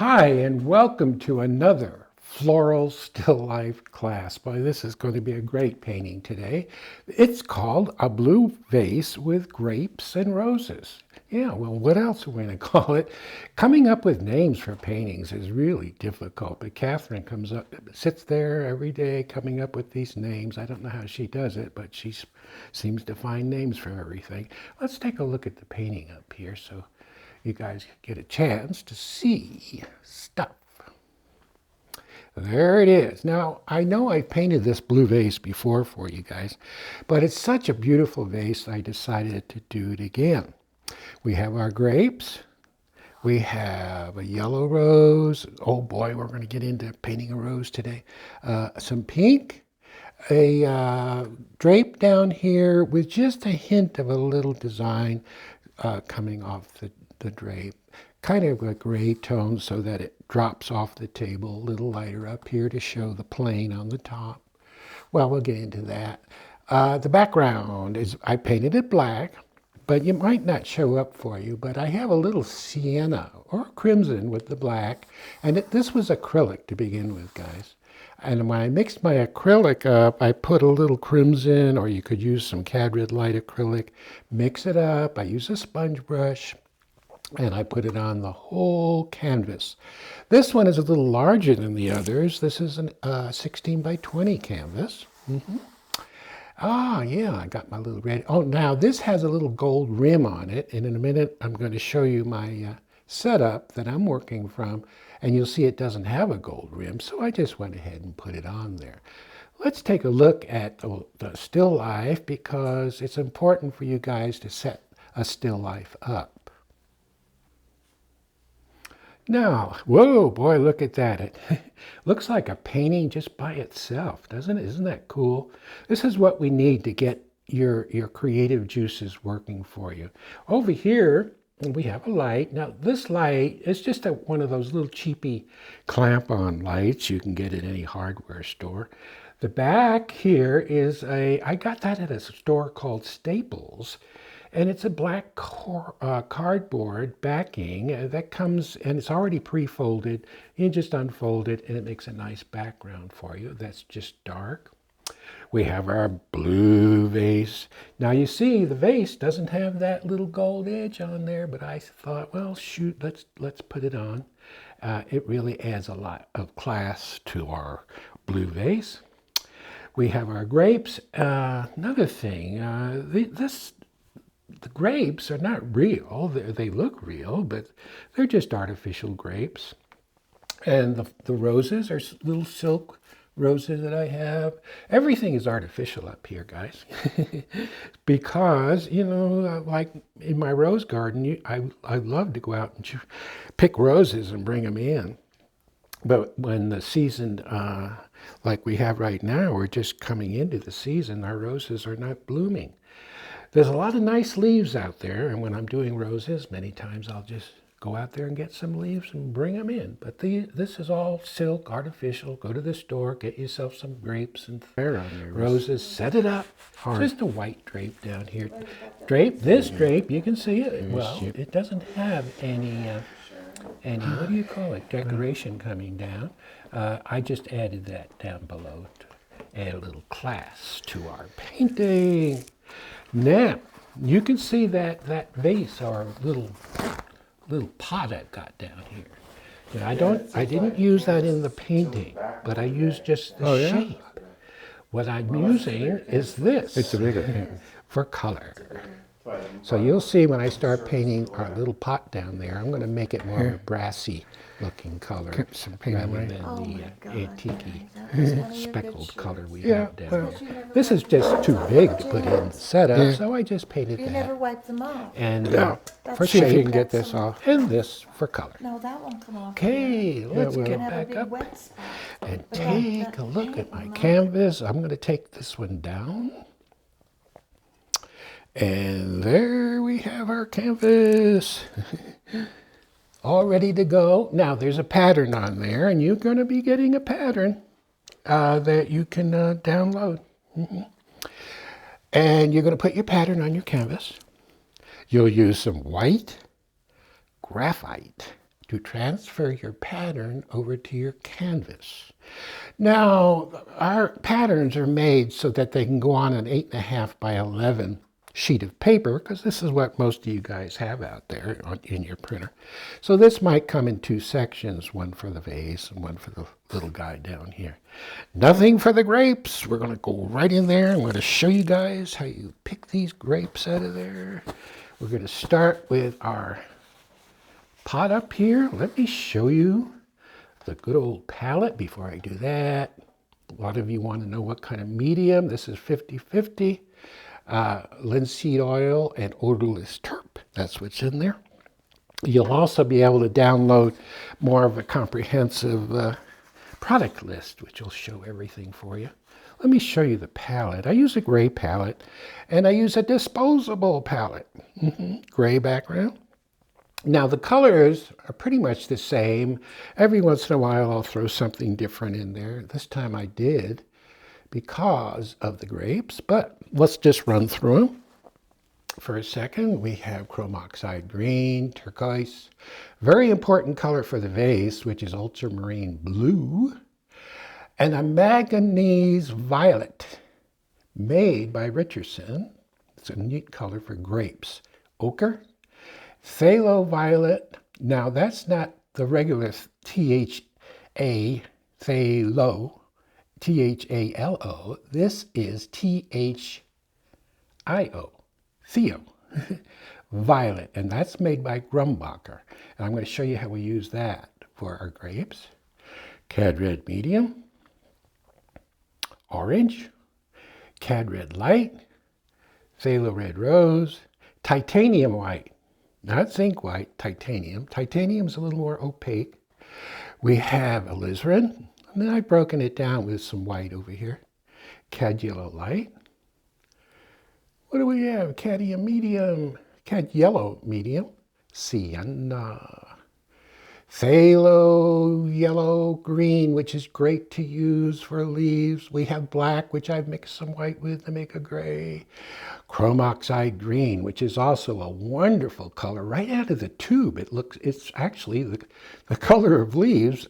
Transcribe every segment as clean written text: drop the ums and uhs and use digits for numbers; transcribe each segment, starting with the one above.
Hi, and welcome to another floral still life class. Boy, this is going to be a great painting today. It's called A Blue Vase with Grapes and Roses. Yeah, well, what else are we going to call it? Coming up with names for paintings is really difficult, but Catherine sits there every day coming up with these names. I don't know how she does it, but she seems to find names for everything. Let's take a look at the painting up here so you guys get a chance to see stuff. There it is. Now, I know I painted this blue vase before for you guys, but it's such a beautiful vase, I decided to do it again. We have our grapes. We have a yellow rose. Oh boy, we're going to get into painting a rose today. Some pink. A drape down here with just a hint of a little design coming off the drape. Kind of a gray tone so that it drops off the table a little lighter up here to show the plane on the top. Well, we'll get into that. The background is, I painted it black, but it might not show up for you, but I have a little sienna or crimson with the black, and this was acrylic to begin with, guys. And when I mixed my acrylic up, I put a little crimson, or you could use some Cad Light acrylic, mix it up. I use a sponge brush, and I put it on the whole canvas. This one is a little larger than the others. This is a 16 by 20 canvas. Ah, yeah, I got my little red. Oh, now this has a little gold rim on it, and in a minute I'm going to show you my setup that I'm working from, and you'll see it doesn't have a gold rim, so I just went ahead and put it on there. Let's take a look at the still life, because it's important for you guys to set a still life up. Now, whoa, boy, look at that. It looks like a painting just by itself, doesn't it? Isn't that cool? This is what we need to get your creative juices working for you. Over here, we have a light. Now, this light is just one of those little cheapy clamp-on lights you can get at any hardware store. The back here is I got that at a store called Staples. And it's a black cardboard backing that comes, and it's already pre-folded. You just unfold it, and it makes a nice background for you. That's just dark. We have our blue vase. Now you see, the vase doesn't have that little gold edge on there, but I thought, well, shoot, let's put it on. It really adds a lot of class to our blue vase. We have our grapes. Another thing, the grapes are not real. They look real, but they're just artificial grapes. And the roses are little silk roses that I have. Everything is artificial up here, guys. Because, you know, like in my rose garden, I love to go out and pick roses and bring them in. But when the season, like we have right now, we're just coming into the season, our roses are not blooming. There's a lot of nice leaves out there, and when I'm doing roses, many times I'll just go out there and get some leaves and bring them in. But this is all silk, artificial. Go to the store, get yourself some grapes and roses, set it up. Just a white drape down here. This drape, you can see it. Well, it doesn't have any, what do you call it, decoration coming down. I just added that down below to add a little class to our painting. Now, you can see that vase or little pot I've got down here. Now, I didn't use that in the painting, but I used just the shape. What I'm using is this. It's a bigger for color. So you'll see when I start painting our little pot down there, I'm going to make it more of a brassy looking color rather than the antique speckled color we have down there. This is just too big to put in the setup, so I just painted that. You never wipe them off. And for shape, you can get this off, and this for color. No, that won't come off. Okay, let's get back up and take a look at my canvas. I'm going to take this one down. And there we have our canvas, all ready to go. Now there's a pattern on there, and you're going to be getting a pattern that you can download. And you're going to put your pattern on your canvas. You'll use some white graphite to transfer your pattern over to your canvas. Now, our patterns are made so that they can go on an 8.5 by 11 sheet of paper, because this is what most of you guys have out there in your printer. So this might come in two sections, one for the vase and one for the little guy down here. Nothing for the grapes. We're going to go right in there. I'm going to show you guys how you pick these grapes out of there. We're going to start with our pot up here. Let me show you the good old palette before I do that. A lot of you want to know what kind of medium. This is 50-50. Linseed oil and odorless terp. That's what's in there. You'll also be able to download more of a comprehensive product list, which will show everything for you. Let me show you the palette. I use a gray palette, and I use a disposable palette. Gray background. Now the colors are pretty much the same. Every once in a while I'll throw something different in there. This time I did because of the grapes, but let's just run through them. For a second, we have chrome oxide green, turquoise, very important color for the vase, which is ultramarine blue, and a manganese violet made by Richardson. It's a neat color for grapes. Ochre, phthalo violet. Now that's not the regular T-H-A, phthalo, T-H-A-L-O. This is T-H-I-O, Theo, violet, and that's made by Grumbacher. And I'm going to show you how we use that for our grapes. Cad red medium, orange, cad red light, phthalo red rose, titanium white, not zinc white, titanium. Titanium's a little more opaque. We have alizarin. And then I've broken it down with some white over here. Cad yellow light. What do we have? Cadmium medium. Cad yellow medium. Sienna. Phthalo yellow green, which is great to use for leaves. We have black, which I've mixed some white with to make a gray. Chrome oxide green, which is also a wonderful color right out of the tube. It's actually the color of leaves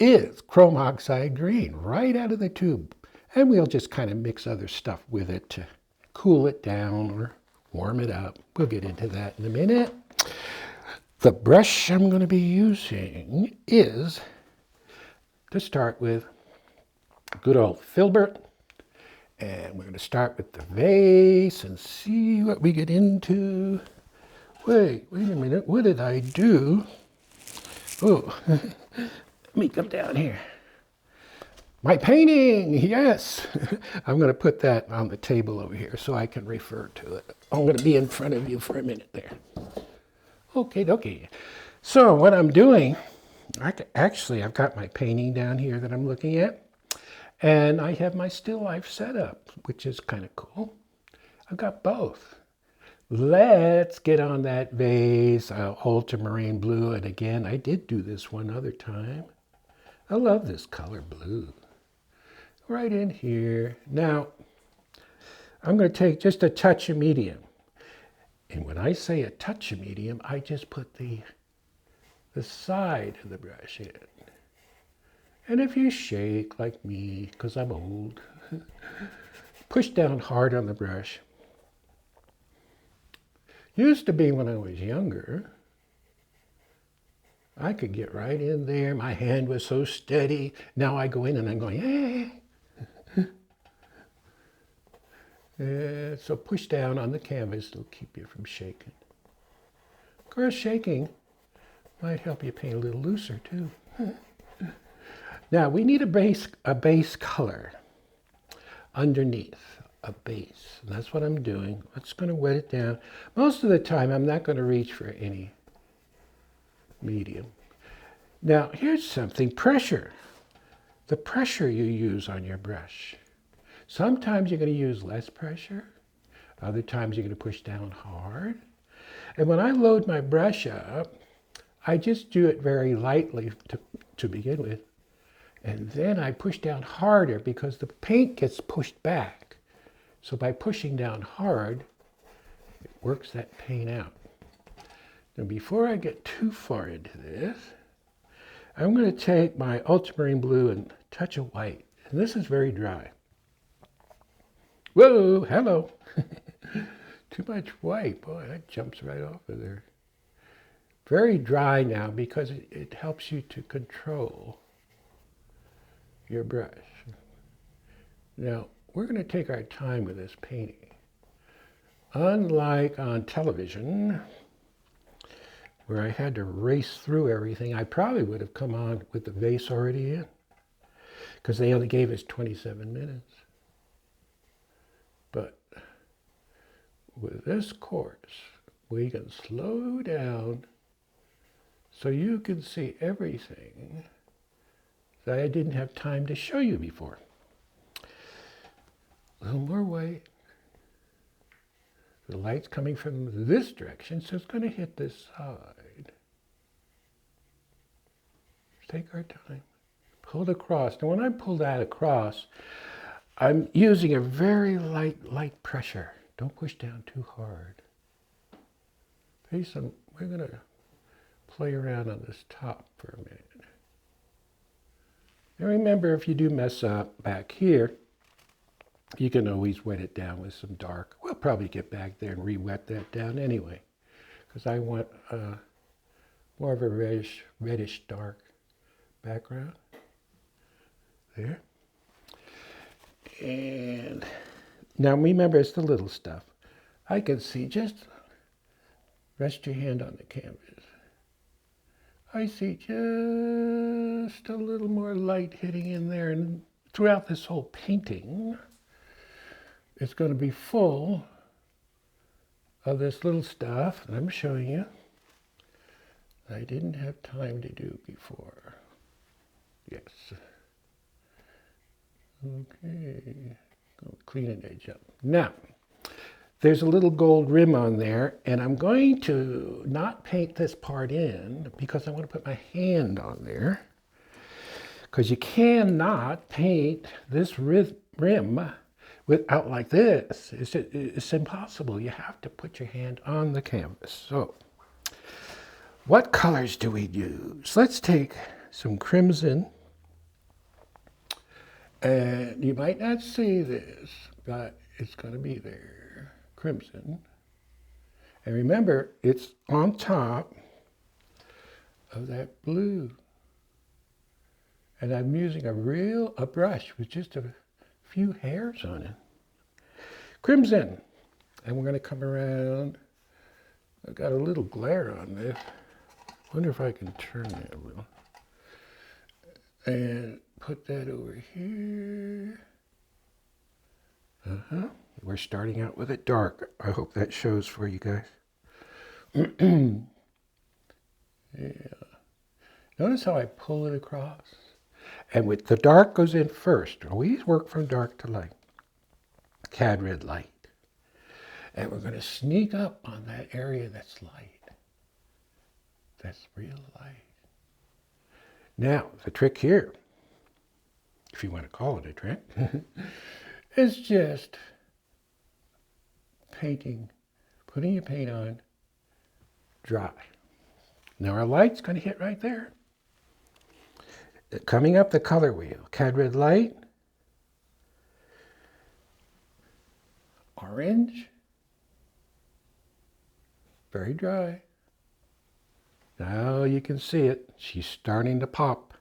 is chrome oxide green right out of the tube. And we'll just kind of mix other stuff with it to cool it down or warm it up. We'll get into that in a minute. The brush I'm going to be using is, to start with, good old Filbert. And we're going to start with the vase and see what we get into. Wait a minute. What did I do? Oh, let me come down here. My painting, yes. I'm going to put that on the table over here so I can refer to it. I'm going to be in front of you for a minute there. Okay. So what I'm doing, I've got my painting down here that I'm looking at. And I have my still life set up, which is kind of cool. I've got both. Let's get on that vase, ultramarine blue. And again, I did do this one other time. I love this color blue. Right in here. Now, I'm going to take just a touch of medium. And when I say a touch of medium, I just put the side of the brush in. And if you shake like me, because I'm old, push down hard on the brush. Used to be when I was younger, I could get right in there. My hand was so steady. Now I go in and I'm going, hey. So push down on the canvas. It'll keep you from shaking. Of course, shaking might help you paint a little looser too. Now we need a base color underneath a base. And that's what I'm doing. I'm just going to wet it down. Most of the time, I'm not going to reach for any medium. Now, here's something, pressure. The pressure you use on your brush. Sometimes you're going to use less pressure. Other times you're going to push down hard. And when I load my brush up, I just do it very lightly to begin with. And then I push down harder because the paint gets pushed back. So by pushing down hard, it works that paint out. Now before I get too far into this, I'm going to take my ultramarine blue and touch of white. And this is very dry. Whoa, hello. Too much white. Boy, that jumps right off of there. Very dry now because it helps you to control your brush. Now, we're going to take our time with this painting. Unlike on television, where I had to race through everything, I probably would have come on with the vase already in, because they only gave us 27 minutes. But with this course, we can slow down so you can see everything that I didn't have time to show you before. A little more white. The light's coming from this direction, so it's going to hit this side. Take our time. Pull it across. Now when I pull that across, I'm using a very light pressure. Don't push down too hard. We're going to play around on this top for a minute. And remember, if you do mess up back here, you can always wet it down with some dark. We'll probably get back there and re-wet that down anyway, because I want more of a reddish dark background. There. And now remember, it's the little stuff. I can see, just rest your hand on the canvas. I see just a little more light hitting in there, and throughout this whole painting, it's going to be full of this little stuff that I'm showing you I didn't have time to do before. Yes. Okay. Go clean an edge up. Now, there's a little gold rim on there, and I'm going to not paint this part in because I want to put my hand on there. Because you cannot paint this rim without like this. It's impossible. You have to put your hand on the canvas. So, what colors do we use? Let's take some crimson. And you might not see this, but it's going to be there. Crimson. And remember, it's on top of that blue. And I'm using a brush with just a few hairs on it. Crimson. And we're going to come around. I've got a little glare on this. Wonder if I can turn that a little. And put that over here. We're starting out with it dark. I hope that shows for you guys. Yeah. Notice how I pull it across? And with the dark goes in first. Always work from dark to light. Cad red light. And we're going to sneak up on that area that's light. That's real light. Now, the trick here, if you want to call it a trick, is just painting, putting your paint on dry. Now our light's going to hit right there. Coming up the color wheel, Cad red light, orange, very dry. Now you can see it. She's starting to pop.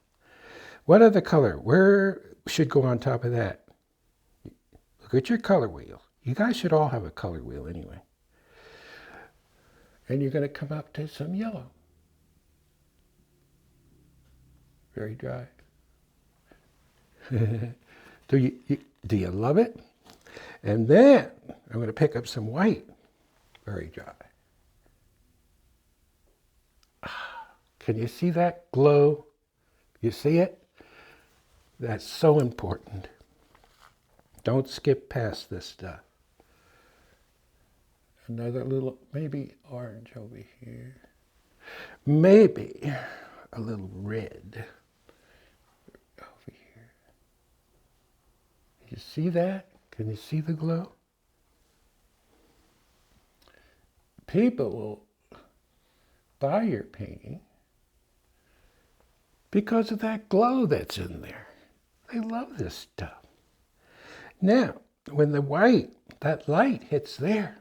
What other color? Where should go on top of that? Look at your color wheel. You guys should all have a color wheel anyway. And you're going to come up to some yellow. Very dry. Do you love it? And then I'm going to pick up some white. Very dry. Can you see that glow? You see it? That's so important. Don't skip past this stuff. Another little, maybe orange over here. Maybe a little red over here. You see that? Can you see the glow? People will buy your painting because of that glow that's in there. They love this stuff. Now, when the white, that light hits there,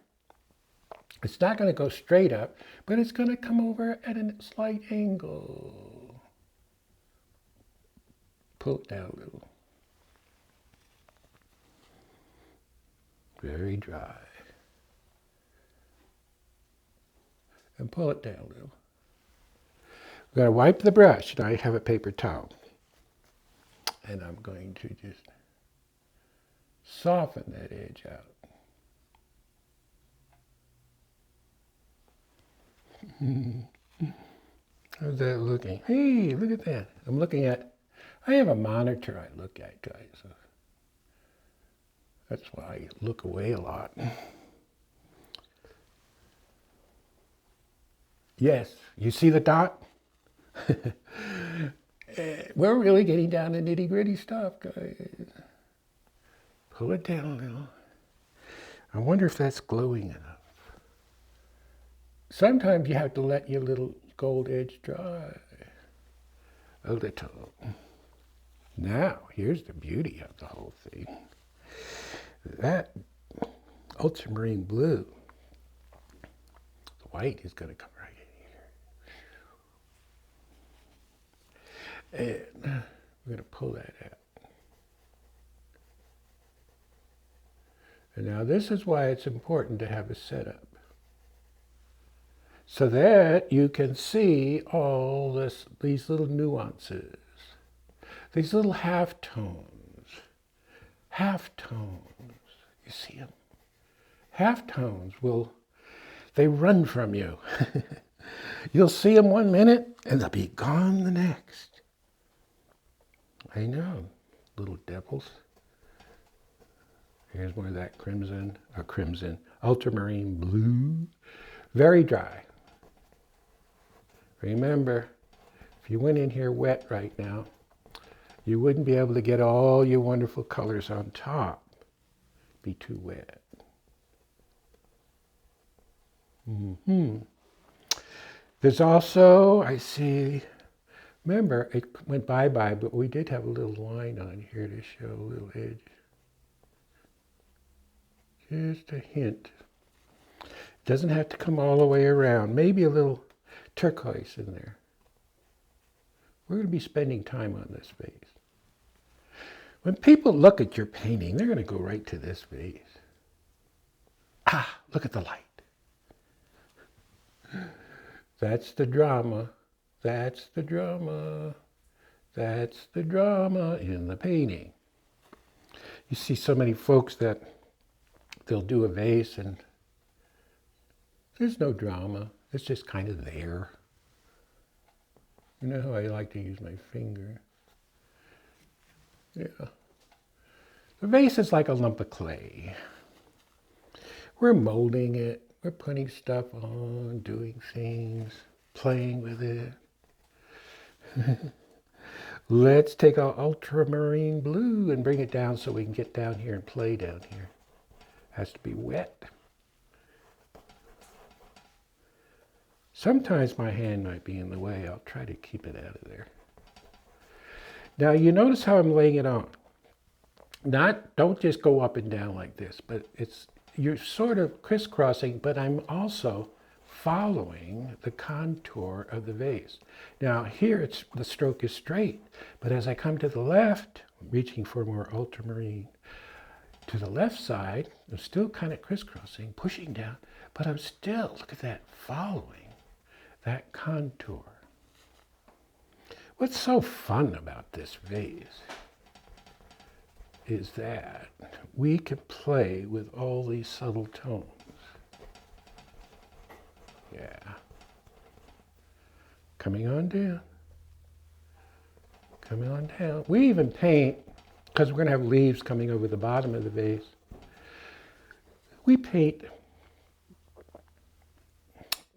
it's not going to go straight up, but it's going to come over at a slight angle. Pull it down a little. Very dry. And pull it down a little. We're going to wipe the brush, and I have a paper towel. And I'm going to just soften that edge out. How's that looking? Hey, look at that. I have a monitor I look at, guys. So that's why I look away a lot. Yes, you see the dot? We're really getting down to nitty-gritty stuff, guys. Pull it down a little. I wonder if that's glowing enough. Sometimes you have to let your little gold edge dry a little. Now, here's the beauty of the whole thing. That ultramarine blue, the white is going to come right in here. And we're going to pull that out. And now this is why it's important to have a setup. So that you can see all these little nuances, these little halftones. Halftones, you see them? Halftones they run from you. You'll see them 1 minute and they'll be gone the next. I know, little devils. Here's more of that crimson, ultramarine blue. Very dry. Remember, if you went in here wet right now, you wouldn't be able to get all your wonderful colors on top. Be too wet. There's also, I see, remember, it went bye-bye, but we did have a little line on here to show a little edge. Just a hint. Doesn't have to come all the way around. Maybe a little turquoise in there. We're going to be spending time on this vase. When people look at your painting, they're going to go right to this vase. Ah, look at the light. That's the drama. That's the drama. That's the drama in the painting. You see so many folks that they'll do a vase and there's no drama. It's just kind of there. You know how I like to use my finger? Yeah. The vase is like a lump of clay. We're molding it. We're putting stuff on, doing things, playing with it. Let's take our ultramarine blue and bring it down so we can get down here and play down here. Has to be wet. Sometimes my hand might be in the way. I'll try to keep it out of there. Now you notice how I'm laying it on. Don't just go up and down like this, but you're sort of crisscrossing, but I'm also following the contour of the vase. Now here the stroke is straight, but as I come to the left, reaching for more ultramarine, to the left side, I'm still kind of crisscrossing, pushing down, but I'm still, look at that, following that contour. What's so fun about this vase is that we can play with all these subtle tones. Yeah. Coming on down. Coming on down. We even paint, because we're going to have leaves coming over the bottom of the vase. We paint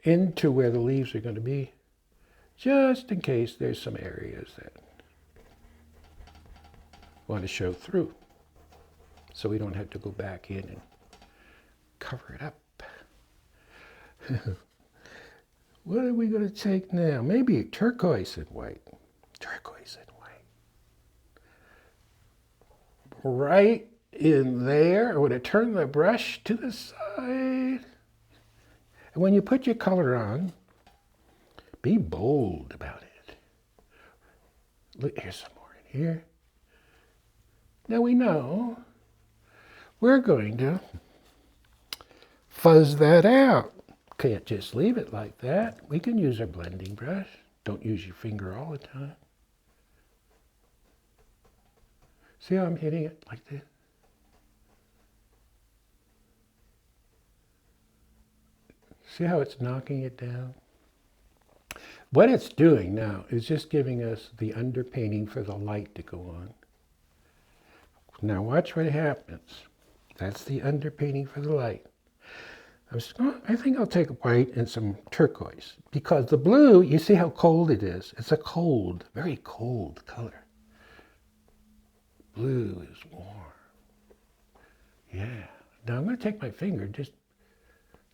into where the leaves are going to be, just in case there's some areas that want to show through. So we don't have to go back in and cover it up. What are we going to take now? Maybe turquoise and white. Turquoise and white. Right in there. I'm going to turn the brush to the side. And when you put your color on, be bold about it. Look, here's some more in here. Now we know we're going to fuzz that out. Can't just leave it like that. We can use our blending brush. Don't use your finger all the time. See how I'm hitting it like this? See how it's knocking it down? What it's doing now is just giving us the underpainting for the light to go on. Now watch what happens. That's the underpainting for the light. I think I'll take white and some turquoise because the blue, you see how cold it is. It's a cold, very cold color. Blue is warm. Yeah. Now I'm going to take my finger and just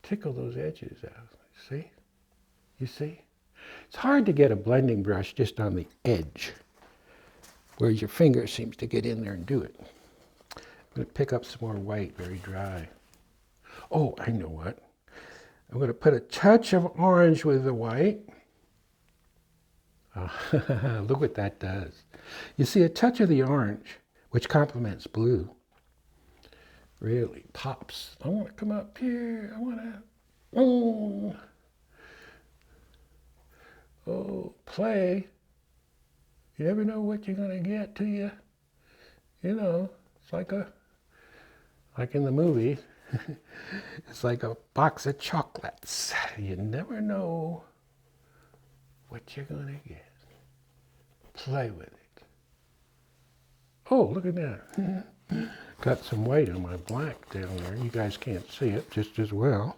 tickle those edges out. See? You see? It's hard to get a blending brush just on the edge, whereas your finger seems to get in there and do it. I'm going to pick up some more white, very dry. Oh, I know what. I'm going to put a touch of orange with the white. Oh, look what that does. You see a touch of the orange, which complements blue, really pops. I want to come up here. I want to, play. You never know what you're going to get to you. You know, it's like in the movie, it's like a box of chocolates. You never know what you're going to get. Play with it. Oh, look at that. Got some white on my black down there. You guys can't see it just as well.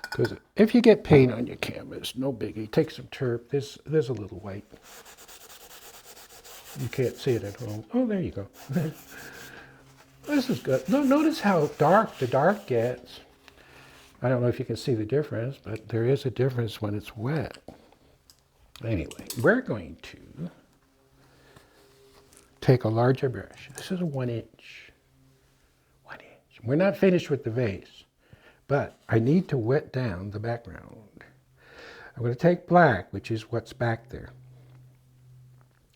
Because if you get paint on your canvas, no biggie. Take some turp. There's a little white. You can't see it at home. Oh, there you go. This is good. Notice how dark the dark gets. I don't know if you can see the difference, but there is a difference when it's wet. Anyway, we're going to take a larger brush. This is a 1 inch. 1 inch. We're not finished with the vase, but I need to wet down the background. I'm going to take black, which is what's back there.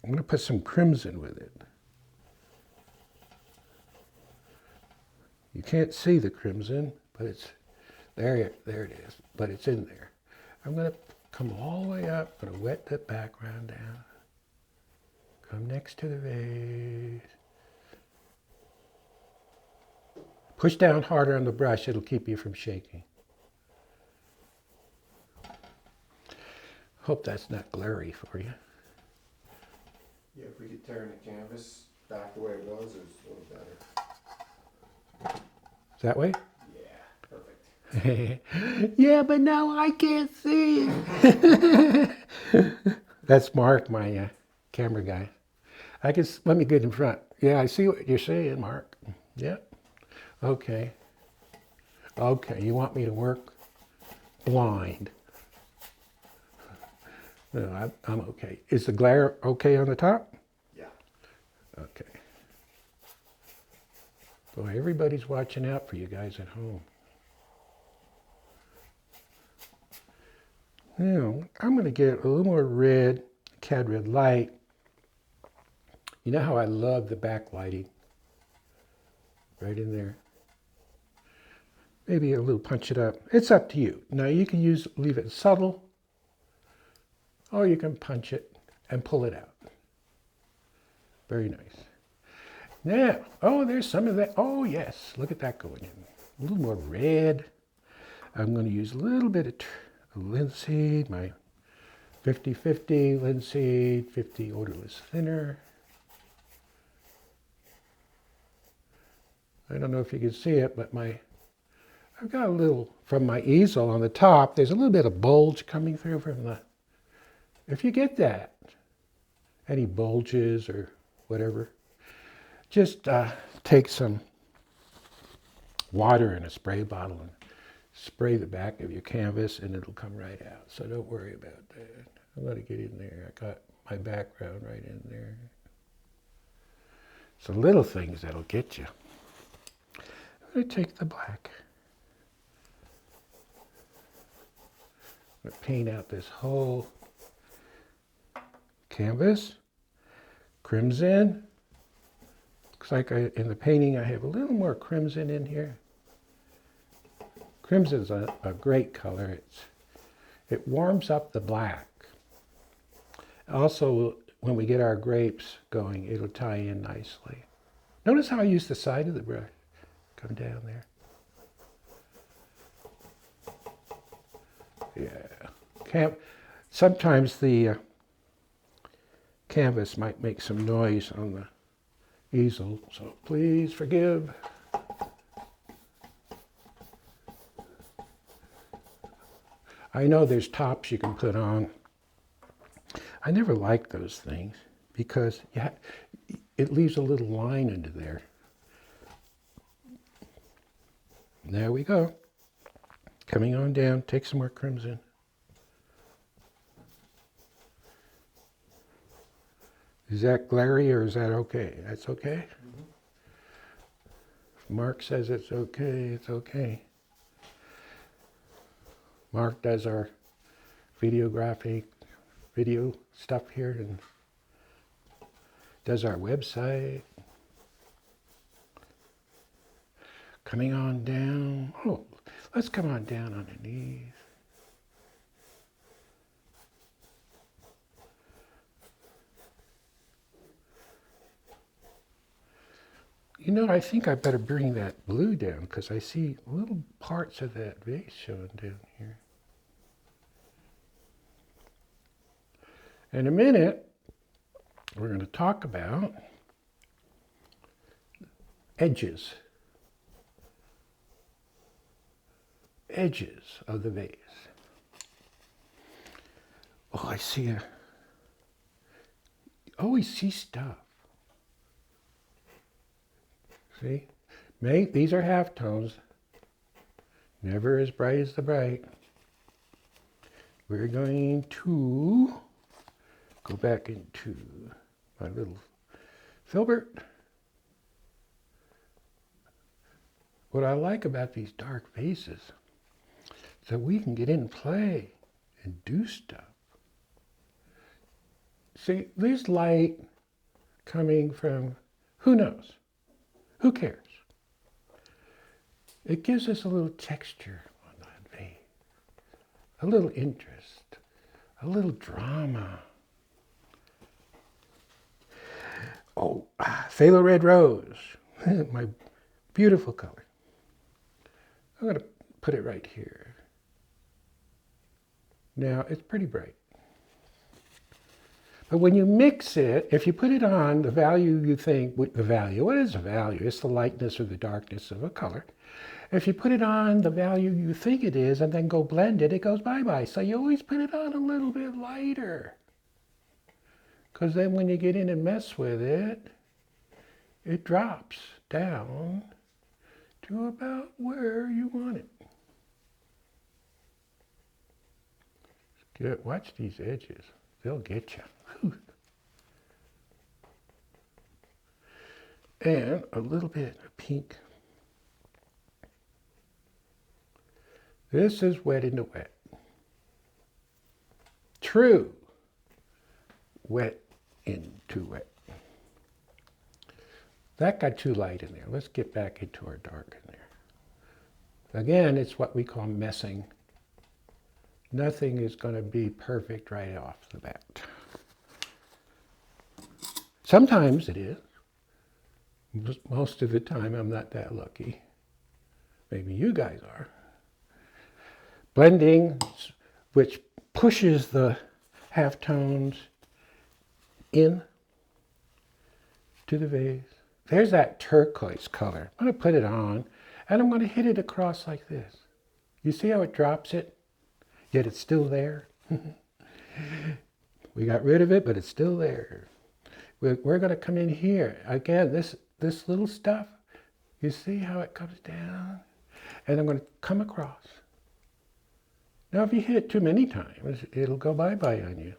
I'm going to put some crimson with it. You can't see the crimson, but it's there it is, but it's in there. I'm going to come all the way up. I'm going to wet the background down. Come next to the vase. Push down harder on the brush. It'll keep you from shaking. Hope that's not glary for you. Yeah, if we could turn the canvas back the way it was a little better. Is that way? Yeah, perfect. Yeah, but now I can't see it. That's Mark, my camera guy. Let me get in front. Yeah, I see what you're saying, Mark. Yep. Okay. Okay, you want me to work blind? No, I'm okay. Is the glare okay on the top? Yeah. Okay. Boy, everybody's watching out for you guys at home. Now, I'm going to get a little more red, cad red light. You know how I love the backlighting? Right in there. Maybe a little punch it up. It's up to you. Now you can leave it subtle, or you can punch it and pull it out. Very nice. Now, oh, there's some of that. Oh, yes. Look at that going in. A little more red. I'm going to use a little bit of linseed, my 50-50 linseed, 50 odorless thinner. I don't know if you can see it, but I've got a little, from my easel on the top, there's a little bit of bulge coming through from if you get that, any bulges or whatever, just take some water in a spray bottle and spray the back of your canvas and it'll come right out. So don't worry about that. I'm going to get in there. I got my background right in there. It's the little things that'll get you. I'm going to take the black. I'm going to paint out this whole canvas. Crimson. Looks like in the painting I have a little more crimson in here. Crimson's a great color. It warms up the black. Also, when we get our grapes going, it'll tie in nicely. Notice how I use the side of the brush. Come down there. Yeah. Sometimes the canvas might make some noise on the easel, so please forgive. I know there's tops you can put on. I never liked those things because it leaves a little line into there. There we go. Coming on down, take some more crimson. Is that glary or is that okay? That's okay? Mm-hmm. If Mark says it's okay, it's okay. Mark does our video stuff here and does our website. Coming on down. Oh, let's come on down underneath. You know, I think I better bring that blue down because I see little parts of that vase showing down here. In a minute, we're going to talk about edges. Edges of the vase. Oh, I see you always see stuff. See? These are halftones. Never as bright as the bright. We're going to go back into my little filbert. What I like about these dark vases is that we can get in and play and do stuff. See, there's light coming from, who knows? Who cares? It gives us a little texture on that vase, a little interest, a little drama. Oh, phthalo red rose, my beautiful color. I'm going to put it right here. Now, it's pretty bright. But when you mix it, if you put it on the value you think, the value, what is the value? It's the lightness or the darkness of a color. If you put it on the value you think it is and then go blend it, it goes bye-bye. So you always put it on a little bit lighter. Because then when you get in and mess with it, it drops down to about where you want it. Good. Watch these edges. They'll get you. And a little bit of pink. This is wet into wet. True. Wet into wet. That got too light in there. Let's get back into our dark in there. Again, it's what we call messing. Nothing is going to be perfect right off the bat. Sometimes it is. Most of the time I'm not that lucky. Maybe you guys are. Blending, which pushes the halftones in to the vase. There's that turquoise color. I'm going to put it on and I'm going to hit it across like this. You see how it drops it? Yet it's still there. We got rid of it, but it's still there. We're going to come in here. Again, this little stuff, you see how it comes down? And I'm going to come across. Now, if you hit it too many times, it'll go bye-bye on you.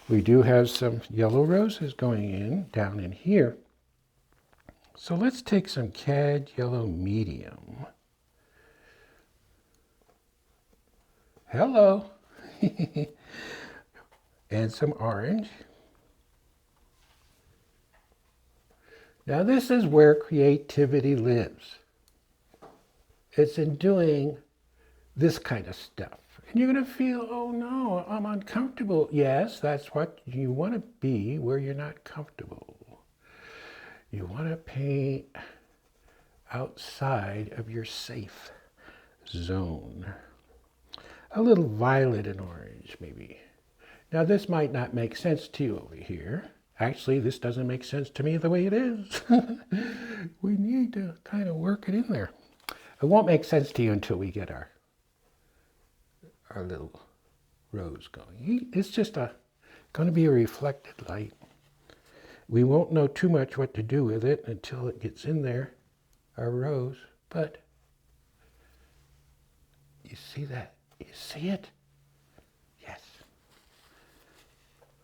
We do have some yellow roses going in down in here. So let's take some Cad Yellow Medium. Hello. And some orange. Now this is where creativity lives. It's in doing this kind of stuff. And you're going to feel, oh no, I'm uncomfortable. Yes, that's what you want to be, where you're not comfortable. You want to paint outside of your safe zone. A little violet and orange, maybe. Now this might not make sense to you over here. Actually, this doesn't make sense to me the way it is. We need to kind of work it in there. It won't make sense to you until we get our little rose going. It's just going to be a reflected light. We won't know too much what to do with it until it gets in there, our rose. But you see that? You see it? Yes.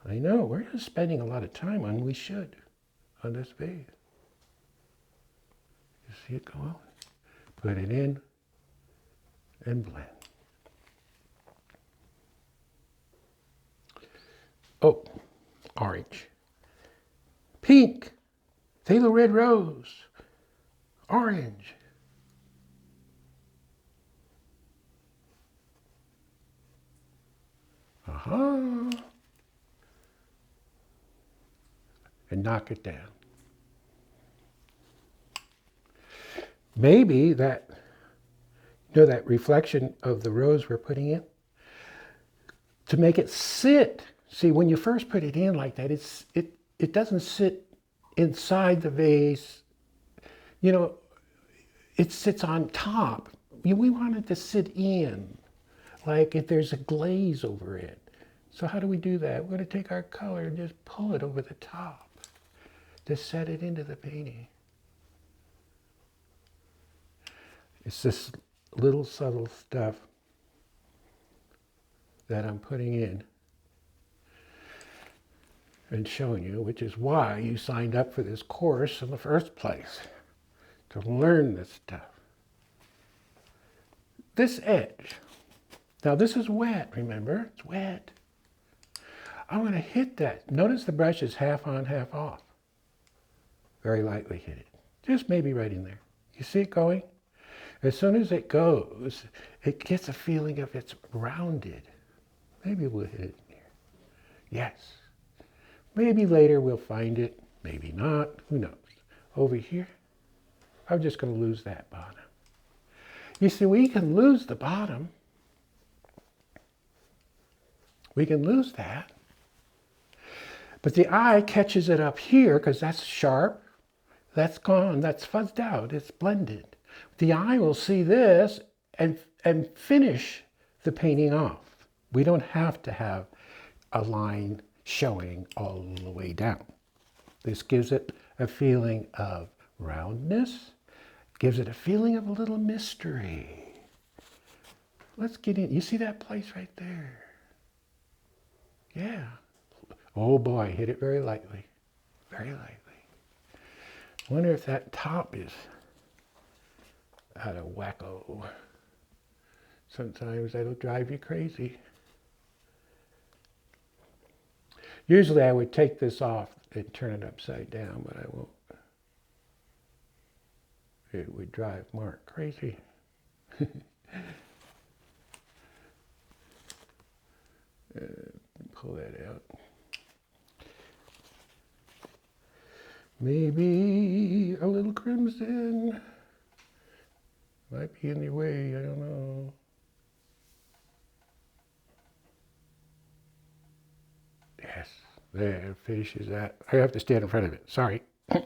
I know, we're just spending a lot of time on, we should, on this vase. You see it go on? Put it in and blend. Oh, orange. Pink. Phthalo red rose. Orange. Uh-huh. And knock it down. Maybe that, that reflection of the rose we're putting in, to make it sit. See, when you first put it in like that, it doesn't sit inside the vase. It sits on top. We want it to sit in, like if there's a glaze over it. So how do we do that? We're going to take our color and just pull it over the top to set it into the painting. It's this little subtle stuff that I'm putting in and showing you, which is why you signed up for this course in the first place, to learn this stuff. This edge. Now this is wet, remember? It's wet. I'm going to hit that. Notice the brush is half on, half off. Very lightly hit it. Just maybe right in there. You see it going? As soon as it goes, it gets a feeling of it's rounded. Maybe we'll hit it in here. Yes. Maybe later we'll find it. Maybe not. Who knows? Over here, I'm just going to lose that bottom. You see, we can lose the bottom. We can lose that. But the eye catches it up here because that's sharp. That's gone. That's fuzzed out. It's blended. The eye will see this and finish the painting off. We don't have to have a line showing all the way down. This gives it a feeling of roundness, gives it a feeling of a little mystery. Let's get in. You see that place right there? Yeah. Oh boy, hit it very lightly. Very lightly. Wonder if that top is out of wacko. Sometimes that'll drive you crazy. Usually I would take this off and turn it upside down, but I won't. It would drive Mark crazy. Pull that out. Maybe a little crimson. Might be in the way, I don't know. Yes, there, finishes that. I have to stand in front of it, sorry. I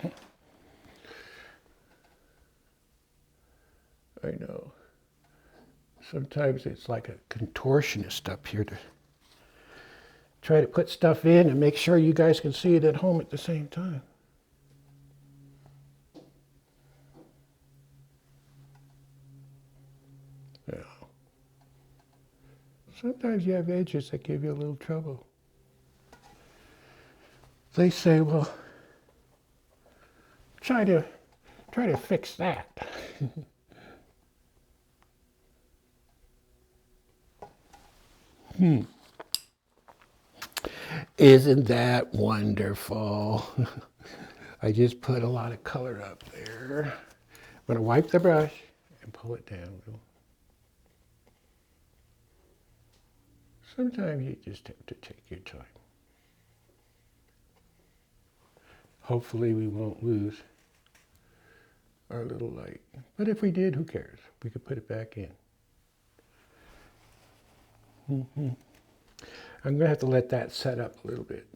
know. Sometimes it's like a contortionist up here to try to put stuff in and make sure you guys can see it at home at the same time. Yeah. Sometimes you have edges that give you a little trouble. They say, well, try to fix that. Isn't that wonderful? I just put a lot of color up there. I'm going to wipe the brush and pull it down a little. Sometimes you just have to take your time. Hopefully we won't lose our little light. But if we did, who cares? We could put it back in. I'm going to have to let that set up a little bit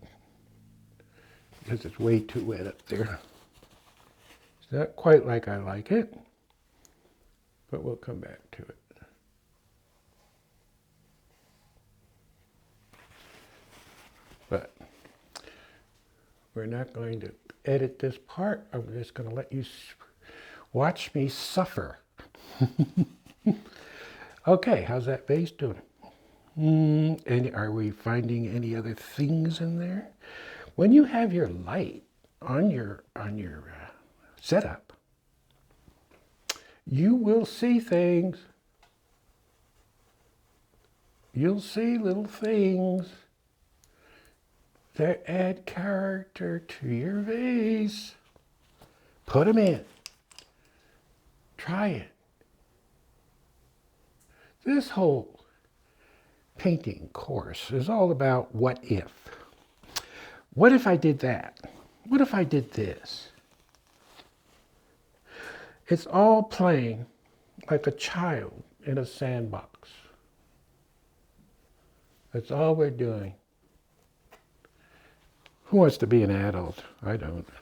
because it's way too wet up there. It's not quite like I like it, but we'll come back to it. But we're not going to edit this part. I'm just going to let you watch me suffer. Okay, how's that vase doing? And are we finding any other things in there? When you have your light on your setup, you will see things. You'll see little things that add character to your vase. Put them in. Try it. This whole painting course is all about what if. What if I did that? What if I did this? It's all playing like a child in a sandbox. That's all we're doing. Who wants to be an adult? I don't. I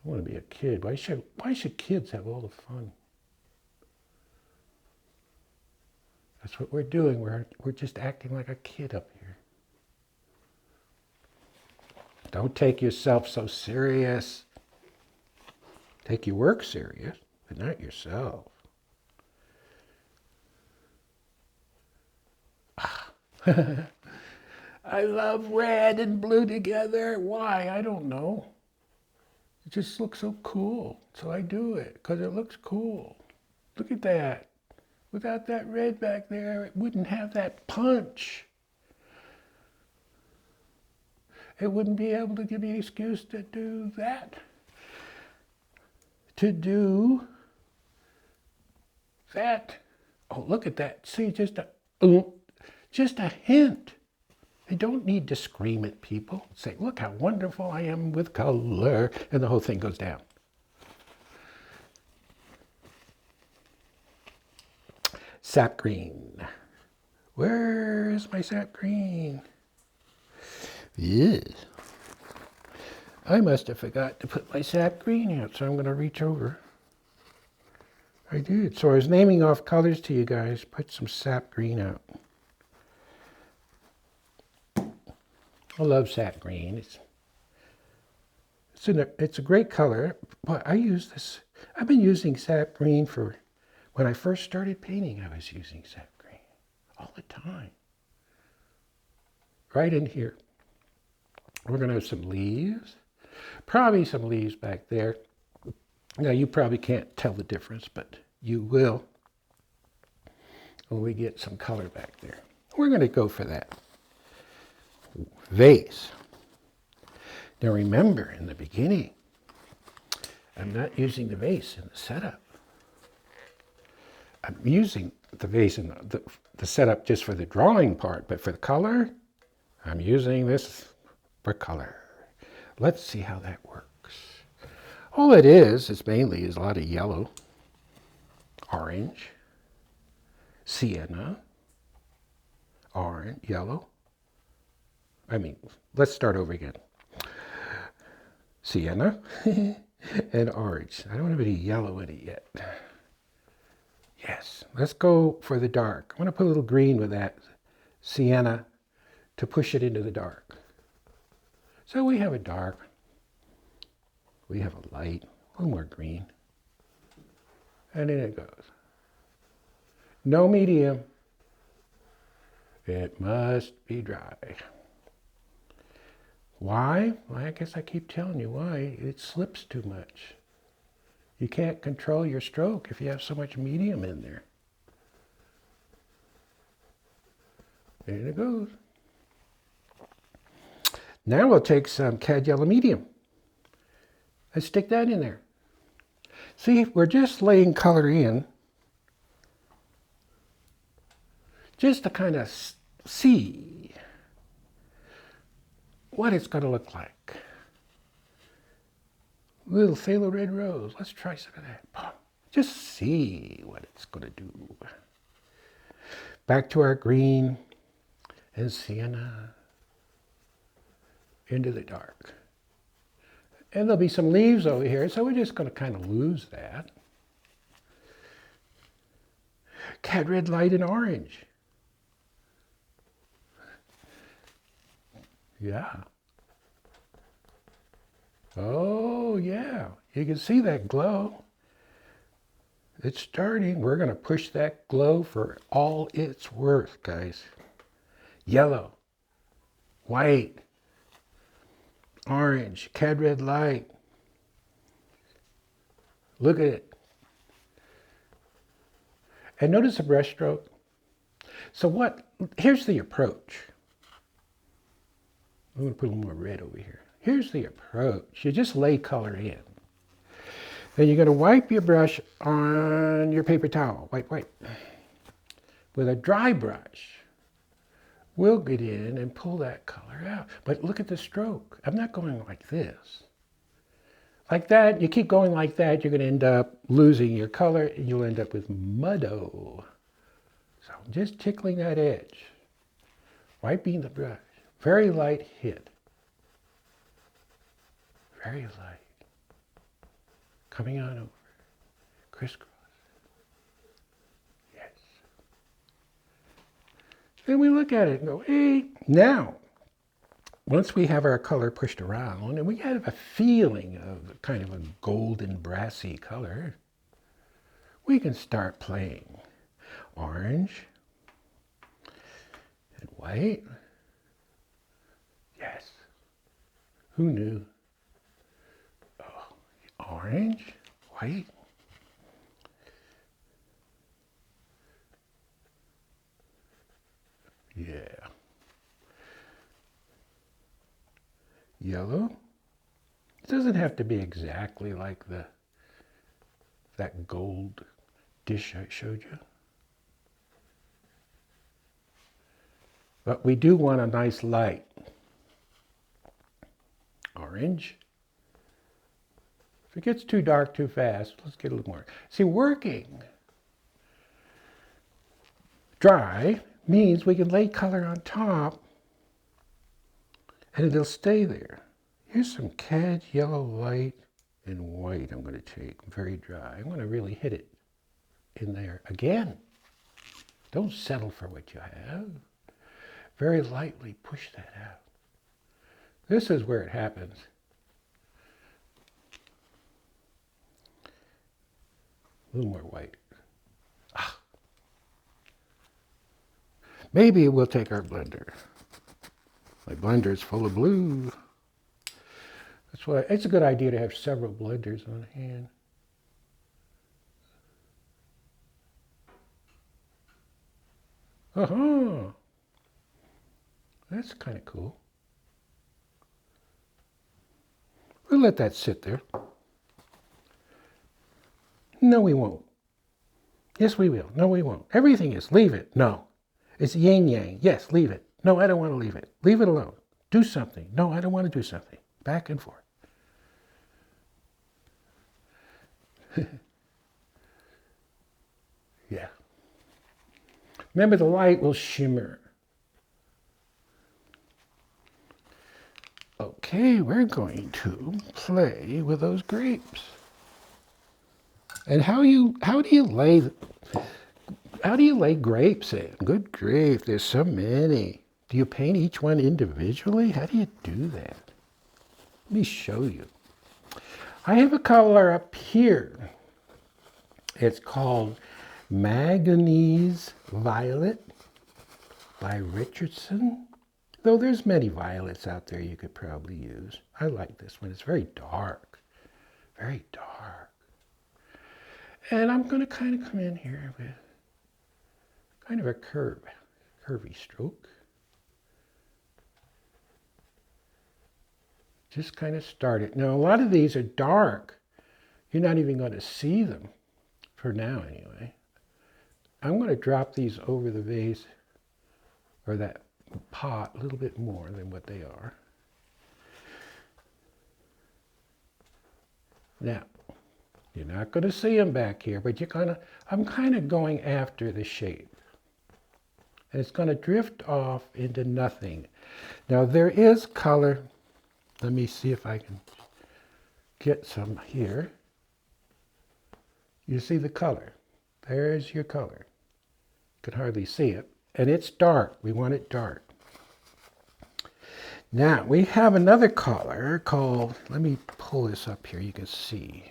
want to be a kid. Why should kids have all the fun? That's what we're doing. We're just acting like a kid up here. Don't take yourself so serious. Take your work serious, but not yourself. I love red and blue together. Why? I don't know. It just looks so cool. So I do it because it looks cool. Look at that. Without that red back there, it wouldn't have that punch. It wouldn't be able to give me an excuse to do that. To do that. Oh, look at that. See, just a hint. I don't need to scream at people. Say, look how wonderful I am with color. And the whole thing goes down. Sap green. Where is my sap green? Yeah. I must have forgot to put my sap green out, so I'm going to reach over. I did. So I was naming off colors to you guys. Put some sap green out. I love sap green. It's a great color, but I use this. I've been using sap green for, when I first started painting, I was using sap green all the time. Right in here. We're going to have some leaves. Probably some leaves back there. Now, you probably can't tell the difference, but you will when we get some color back there. We're going to go for that vase. Now, remember, in the beginning, I'm not using the vase in the setup. I'm using the vase in the setup just for the drawing part, but for the color, I'm using this for color. Let's see how that works. All it is mainly a lot of yellow, orange, sienna, orange, yellow. Let's start over again. Sienna and orange. I don't have any yellow in it yet. Yes, let's go for the dark. I want to put a little green with that sienna to push it into the dark. So we have a dark, we have a light, a little more green, and in it goes. No medium, It must be dry. Why? Well, I guess I keep telling you why. It slips too much. You can't control your stroke if you have so much medium in there. There it goes. Now we'll take some cad yellow medium and stick that in there. See, we're just laying color in just to kind of see what it's going to look like. Little phthalo red rose. Let's try some of that. Just see what it's going to do. Back to our green and sienna. Into the dark. And there'll be some leaves over here, so we're just going to kind of lose that. Cad red light and orange. Yeah. Oh, yeah. You can see that glow. It's starting. We're going to push that glow for all it's worth, guys. Yellow, white, orange, cad red light. Look at it. And notice the brush stroke. So here's the approach. I'm going to put a little more red over here. Here's the approach. You just lay color in. Then you're going to wipe your brush on your paper towel. Wipe. With a dry brush, we'll get in and pull that color out. But look at the stroke. I'm not going like this. Like that, you keep going like that, you're going to end up losing your color and you'll end up with muddo. So just tickling that edge. Wiping the brush. Very light hit. Very light. Coming on over. Crisscross. Yes. Then we look at it and go, hey, now, once we have our color pushed around and we have a feeling of kind of a golden brassy color, we can start playing orange and white. Yes. Who knew? Oh, orange, white. Yeah. Yellow. It doesn't have to be exactly like that gold dish I showed you. But we do want a nice light. Orange. If it gets too dark too fast, let's get a little more. See, working dry means we can lay color on top and it'll stay there. Here's some cad yellow light and white I'm going to take, very dry. I'm going to really hit it in there again. Don't settle for what you have. Very lightly push that out. This is where it happens. A little more white. Maybe we'll take our blender. My blender is full of blue. That's why it's a good idea to have several blenders on hand. Uh-huh. That's kind of cool. We'll let that sit there. No, we won't. Yes, we will. No, we won't. Everything is. Leave it. No. It's yin yang. Yes, leave it. No, I don't want to leave it. Leave it alone. Do something. No, I don't want to do something. Back and forth. Yeah. Remember, the light will shimmer. Okay, we're going to play with those grapes. And how do you lay grapes in? Good grief, there's so many. Do you paint each one individually? How do you do that? Let me show you. I have a color up here. It's called manganese violet. by Richardson. Though there's many violets out there you could probably use. I like this one. It's very dark. Very dark. And I'm going to kind of come in here with kind of a curvy stroke. Just kind of start it. Now, a lot of these are dark. You're not even going to see them, for now anyway. I'm going to drop these over the vase, or that pot, a little bit more than what they are. Now, you're not going to see them back here, but I'm kind of going after the shape. And it's going to drift off into nothing. Now, there is color. Let me see if I can get some here. You see the color. There's your color. You can hardly see it. And it's dark. We want it dark. Now, we have another color called, let me pull this up here. You can see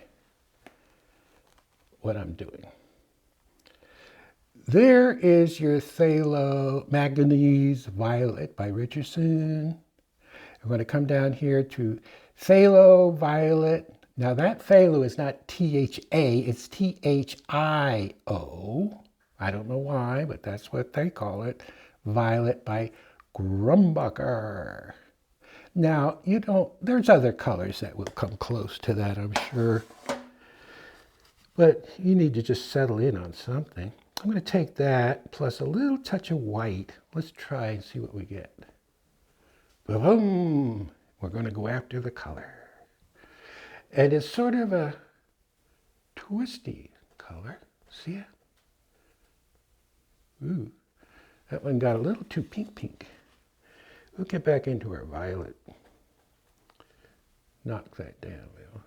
what I'm doing. There is your phthalo manganese violet by Richardson. I'm going to come down here to phthalo violet. Now that phthalo is not T-H-A, it's T-H-I-O. I don't know why, but that's what they call it. Violet by Grumbacher. Now, there's other colors that will come close to that, I'm sure. But you need to just settle in on something. I'm going to take that plus a little touch of white. Let's try and see what we get. Boom! We're going to go after the color. And it's sort of a twisty color. See it? Ooh, that one got a little too pink. We'll get back into our violet. Knock that down, Will.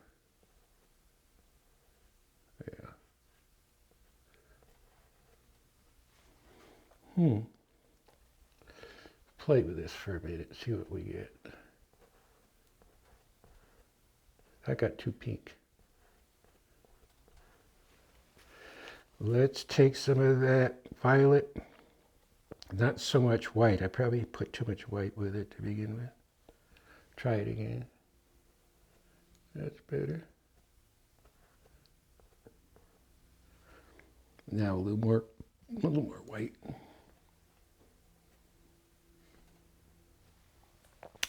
Yeah. Play with this for a minute, see what we get. I got too pink. Let's take some of that violet. Not so much white. I probably put too much white with it to begin with. Try it again. That's better. Now a little more white.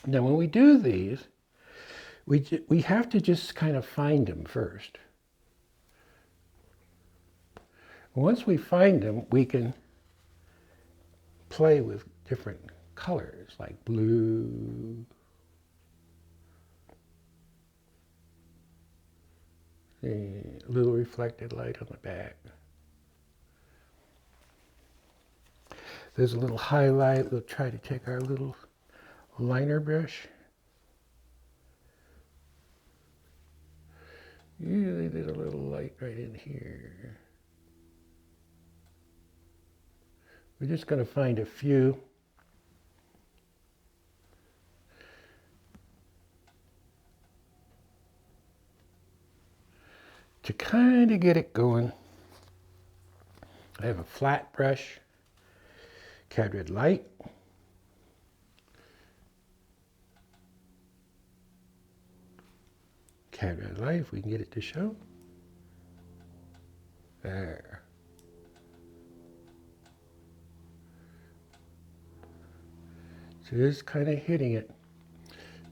Now when we do these, we have to just kind of find them first. Once we find them, we can play with different colors like blue, a little reflected light on the back. There's a little highlight. We'll try to take our little liner brush. Usually there's a little light right in here. We're just going to find a few. To kind of get it going. I have a flat brush, Cad Red Light. Cad Red Light, if we can get it to show. There. So just kind of hitting it.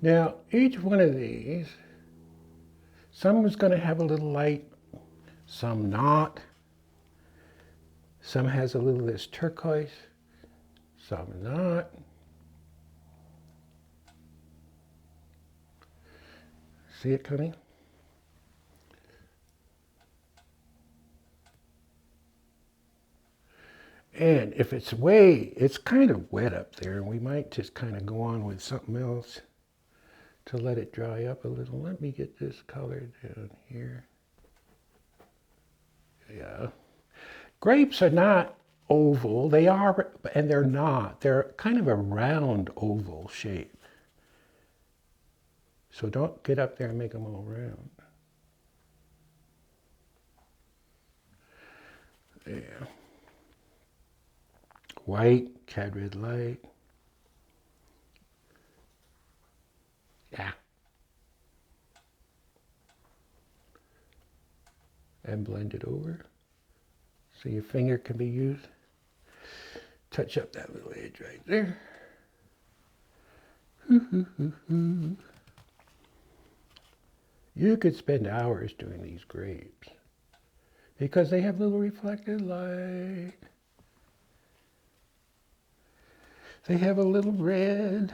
Now, each one of these, some is going to have a little light, some not. Some has a little of this turquoise, some not. See it coming? And if it's kind of wet up there, and we might just kind of go on with something else to let it dry up a little. Let me get this color down here. Yeah. Grapes are not oval. They are, and they're not. They're kind of a round oval shape. So don't get up there and make them all round. There. White, cad red light. Yeah. And blend it over. So your finger can be used. Touch up that little edge right there. You could spend hours doing these grapes because they have little reflected light. They have a little red.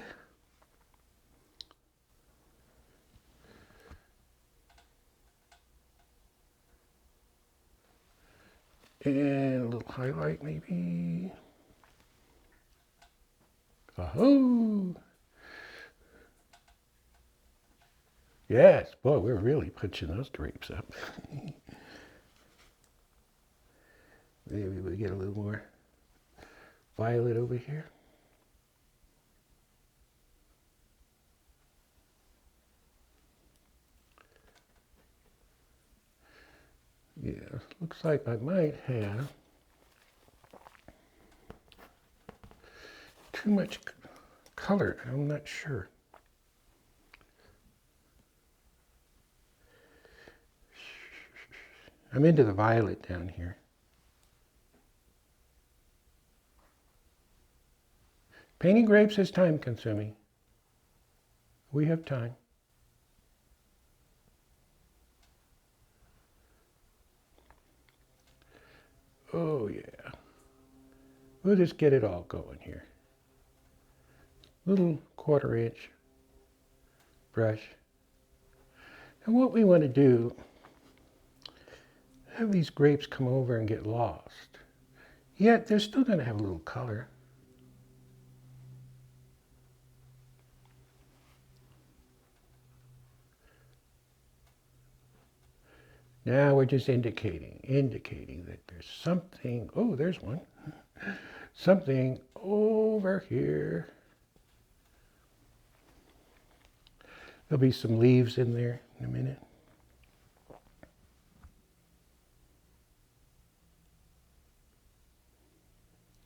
And a little highlight maybe. Oh, yes, boy, we're really punching those grapes up. Maybe we get a little more violet over here. Yeah, looks like I might have too much color. I'm not sure. I'm into the violet down here. Painting grapes is time consuming. We have time. Oh yeah. We'll just get it all going here. Little 1/4 inch brush. And what we want to do, have these grapes come over and get lost. Yet they're still going to have a little color. Now we're just indicating that there's something, oh, there's one. Something over here. There'll be some leaves in there in a minute.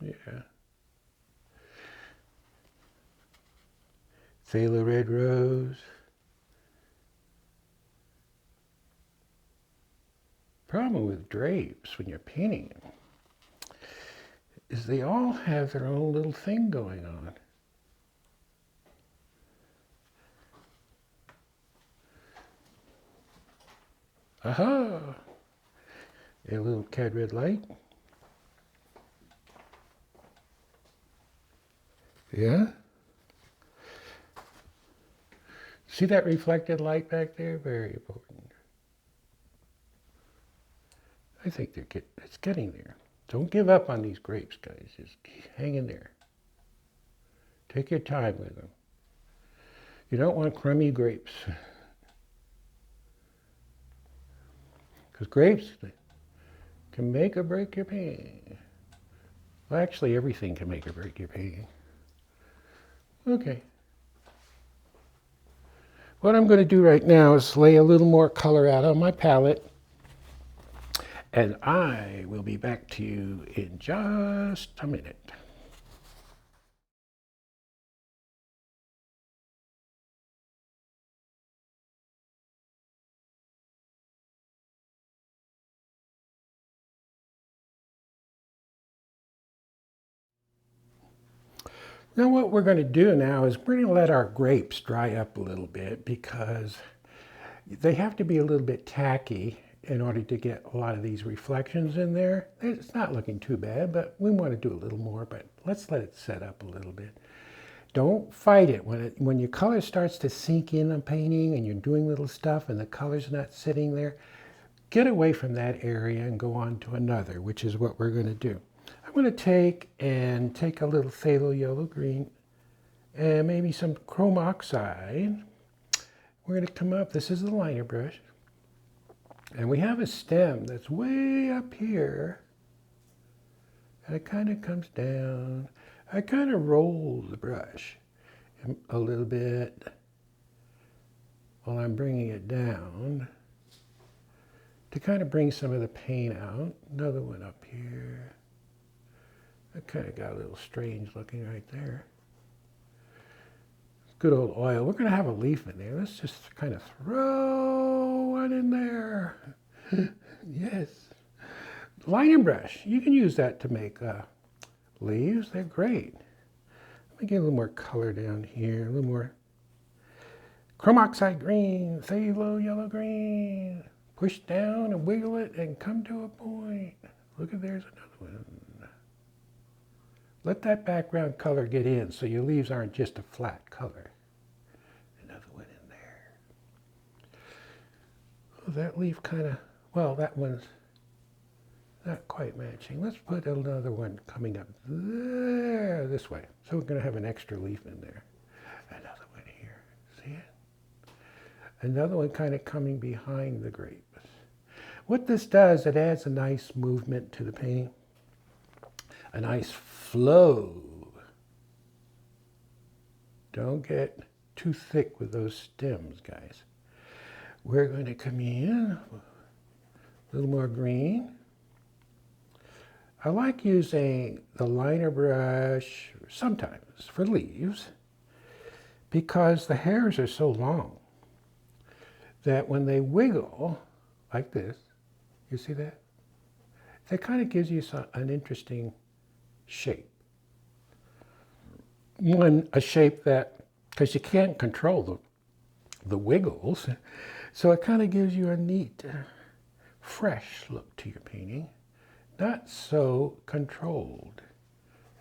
Yeah. Phthalo red rose. Problem with drapes when you're painting them is they all have their own little thing going on. Aha! A little cad red light. Yeah? See that reflected light back there? Very important. I think it's getting there. Don't give up on these grapes, guys. Just hang in there. Take your time with them. You don't want crummy grapes. Because grapes can make or break your painting. Well, actually, everything can make or break your painting. Okay. What I'm going to do right now is lay a little more color out on my palette. And I will be back to you in just a minute. Now what we're going to do now is we're going to let our grapes dry up a little bit because they have to be a little bit tacky in order to get a lot of these reflections in there. It's not looking too bad, but we want to do a little more, but let's let it set up a little bit. Don't fight it. When your color starts to sink in a painting and you're doing little stuff and the color's not sitting there, get away from that area and go on to another, which is what we're going to do. I'm going to take a little phthalo yellow green and maybe some chrome oxide. We're going to come up, this is the liner brush, and we have a stem that's way up here, and it kind of comes down. I kind of roll the brush a little bit while I'm bringing it down to kind of bring some of the paint out. Another one up here. That kind of got a little strange looking right there. Good old oil. We're going to have a leaf in there. Let's just kind of throw one in there. Yes. Liner brush. You can use that to make leaves. They're great. Let me get a little more color down here. A little more chrome oxide green, phthalo yellow green. Push down and wiggle it and come to a point. Look at there's another one. Let that background color get in so your leaves aren't just a flat color. Another one in there. Oh, that leaf kind of, well, that one's not quite matching. Let's put another one coming up there this way. So we're going to have an extra leaf in there. Another one here. See it? Another one kind of coming behind the grapes. What this does, it adds a nice movement to the painting. A nice flow. Don't get too thick with those stems, guys. We're going to come in a little more green. I like using the liner brush sometimes for leaves because the hairs are so long that when they wiggle like this, you see that? That kind of gives you an interesting shape. A shape that, because you can't control the wiggles, so it kind of gives you a neat, fresh look to your painting. Not so controlled.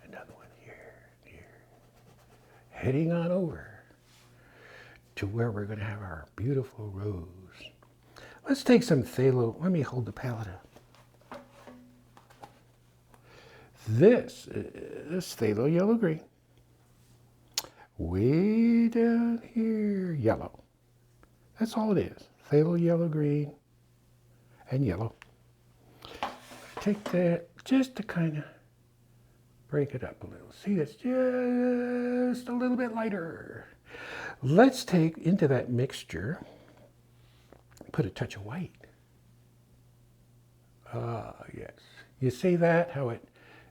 Another one here. Heading on over to where we're going to have our beautiful rose. Let's take some phthalo. Let me hold the palette up. This is phthalo yellow green. Way down here, yellow. That's all it is. Phthalo yellow green and yellow. Take that just to kind of break it up a little. See, it's just a little bit lighter. Let's take into that mixture, put a touch of white. Ah, yes. You see that? How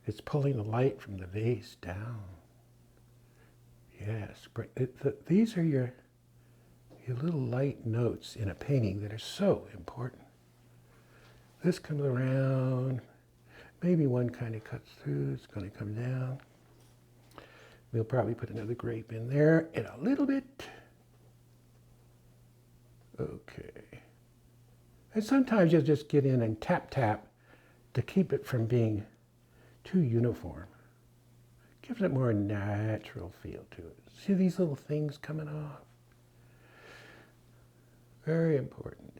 it's pulling the light from the vase down. Yes. These are your little light notes in a painting that are so important. This comes around. Maybe one kind of cuts through. It's going to come down. We'll probably put another grape in there and a little bit. Okay. And sometimes you'll just get in and tap to keep it from being too uniform. Gives it more natural feel to it. See these little things coming off? Very important.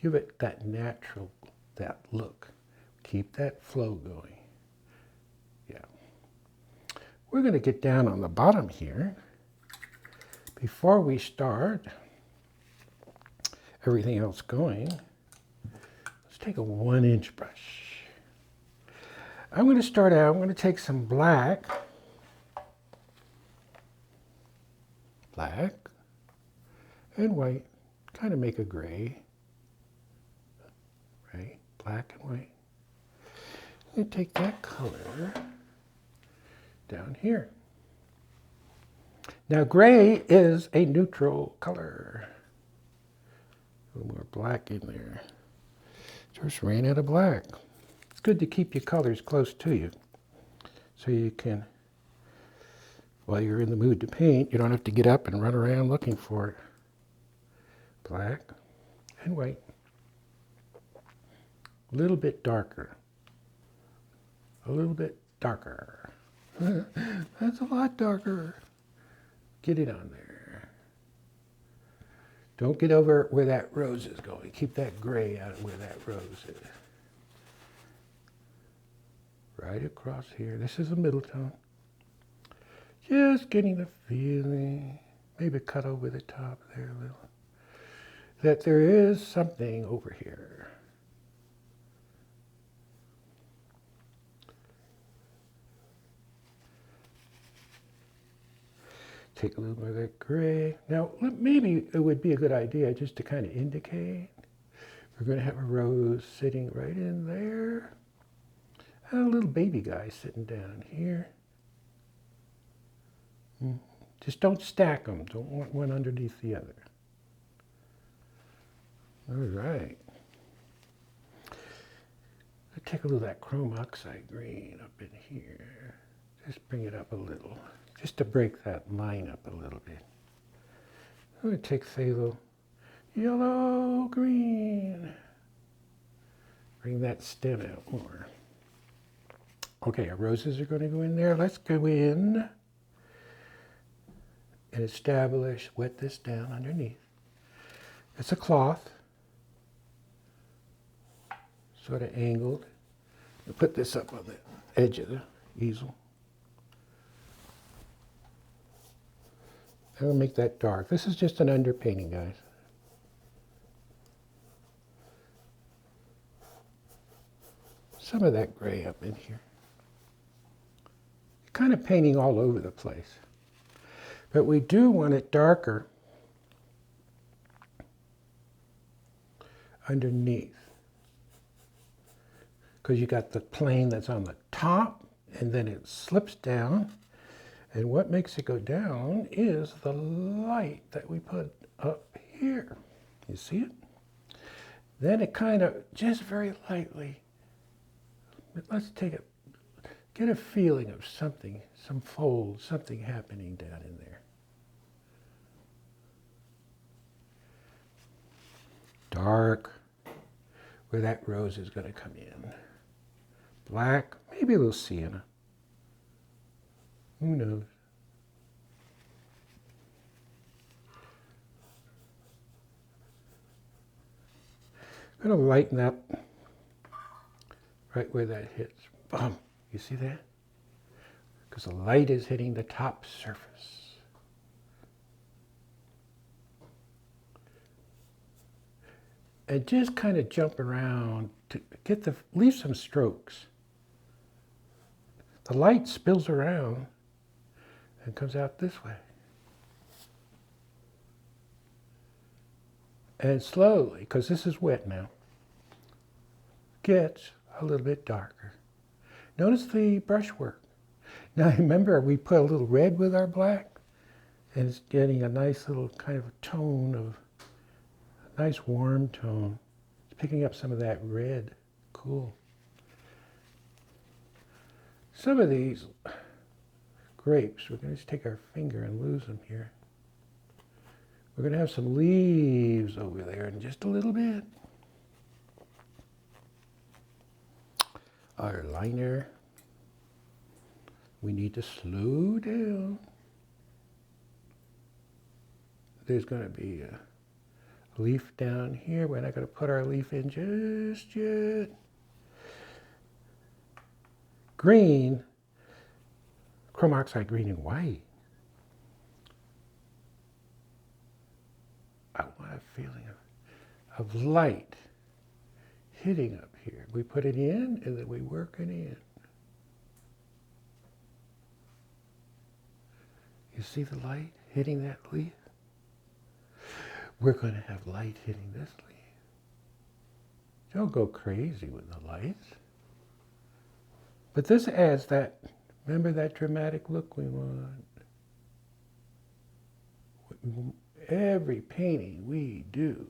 Give it that natural, that look. Keep that flow going. Yeah. We're going to get down on the bottom here. Before we start everything else going, let's take a 1-inch brush. I'm going to start out, I'm going to take some black and white, kind of make a gray, right? Black and white. I'm going to take that color down here. Now gray is a neutral color. A little more black in there. Just ran out of black. It's good to keep your colors close to you so you can, while you're in the mood to paint, you don't have to get up and run around looking for it. Black and white. A little bit darker. A little bit darker. That's a lot darker. Get it on there. Don't get over where that rose is going. Keep that gray out of where that rose is. Right across here. This is a middle tone. Just getting the feeling. Maybe cut over the top there a little. That there is something over here. Take a little more of that gray. Now, maybe it would be a good idea just to kind of indicate. We're going to have a rose sitting right in there. And a little baby guy sitting down here. Just don't stack them. Don't want one underneath the other. All right. I'll take a little of that chrome oxide green up in here. Just bring it up a little, just to break that line up a little bit. I'm going to take phthalo yellow, green. Bring that stem out more. Okay, our roses are going to go in there. Let's go in and establish, wet this down underneath. It's a cloth, sort of angled. I'll put this up on the edge of the easel. I'll make that dark. This is just an underpainting, guys. Some of that gray up in here. Kind of painting all over the place. But we do want it darker underneath. Because you got the plane that's on the top, and then it slips down. And what makes it go down is the light that we put up here. You see it? Then it kind of, just very lightly, let's take it, get a feeling of something, some fold, something happening down in there. Dark, where that rose is going to come in. Black, maybe a little sienna. Who knows? I'm going to lighten up right where that hits. Boom. You see that? Because the light is hitting the top surface. And just kind of jump around to get leave some strokes. The light spills around and comes out this way. And slowly, because this is wet now, gets a little bit darker. Notice the brushwork. Now remember, we put a little red with our black, and it's getting a nice little kind of tone of, a nice warm tone. It's picking up some of that red. Cool. Some of these grapes, we're going to just take our finger and lose them here. We're going to have some leaves over there in just a little bit. Our liner, we need to slow down. There's going to be a leaf down here. We're not going to put our leaf in just yet. Green, chrome oxide green and white. I want a feeling of light hitting up here. We put it in and then we work it in. You see the light hitting that leaf? We're going to have light hitting this leaf. Don't go crazy with the lights. But this adds that, remember that dramatic look we want. Every painting we do,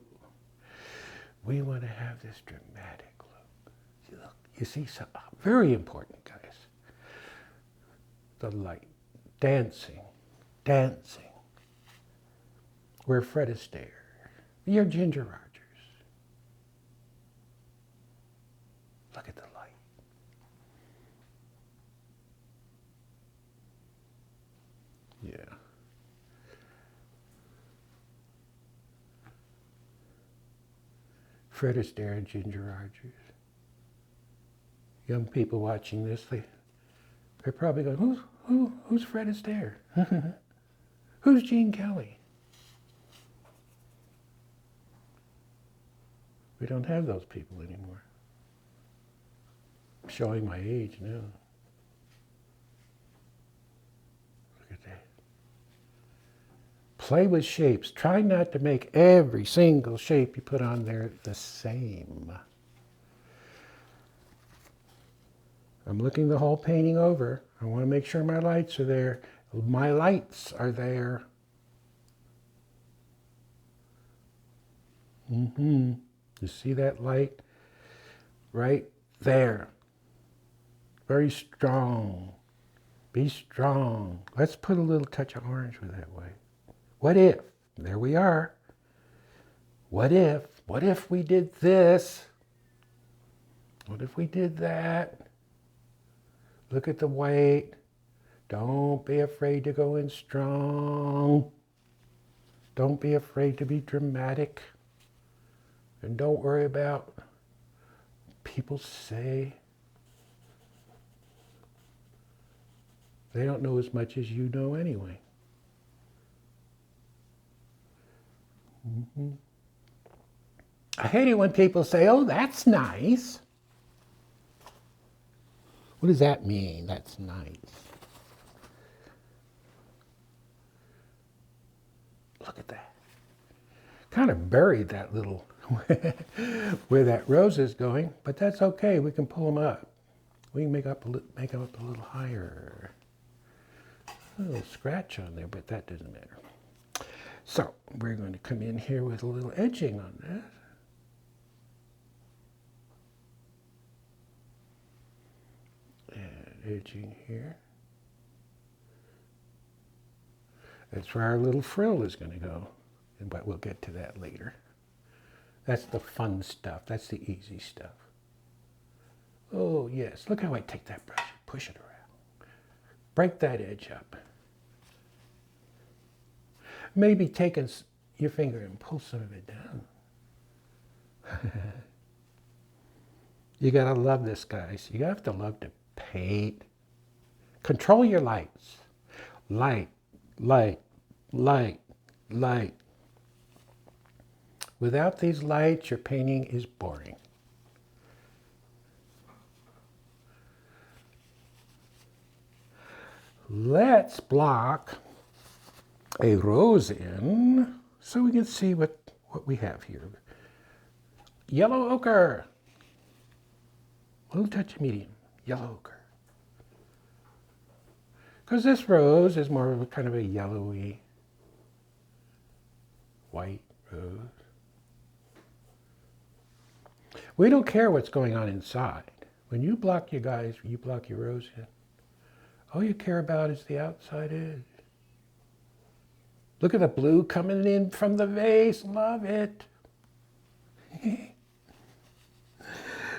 we want to have this dramatic look. You see, so very important, guys. The light, dancing, dancing. We're Fred Astaire. You're Ginger Rogers. Look at the light. Yeah. Fred Astaire and Ginger Rogers. Young people watching this, they're probably going, who's Fred Astaire? Who's Gene Kelly? We don't have those people anymore. I'm showing my age now. Look at that. Play with shapes. Try not to make every single shape you put on there the same. I'm looking the whole painting over. I want to make sure my lights are there. My lights are there. You see that light? Right there. Very strong. Be strong. Let's put a little touch of orange with that way. What if? There we are. What if? What if we did this? What if we did that? Look at the white. Don't be afraid to go in strong. Don't be afraid to be dramatic. And don't worry about people say. They don't know as much as you know anyway. I hate it when people say, oh, that's nice. What does that mean, that's nice? Look at that. Kind of buried that little, where that rose is going, but that's okay. We can pull them up. We can make them up a little higher. A little scratch on there, but that doesn't matter. So we're going to come in here with a little edging on this. And edging here. That's where our little frill is going to go. But we'll get to that later. That's the fun stuff. That's the easy stuff. Oh, yes. Look how I take that brush and push it around. Break that edge up. Maybe take your finger and pull some of it down. You got to love this, guys. You have to love to paint. Control your lights. Light, light, light, light. Without these lights, your painting is boring. Let's block a rose in so we can see what we have here. Yellow ochre. A little touch of medium. Yellow ochre. Because this rose is more of a kind of a yellowy white rose. We don't care what's going on inside. When you block your rose in, all you care about is the outside edge. Look at the blue coming in from the vase. Love it.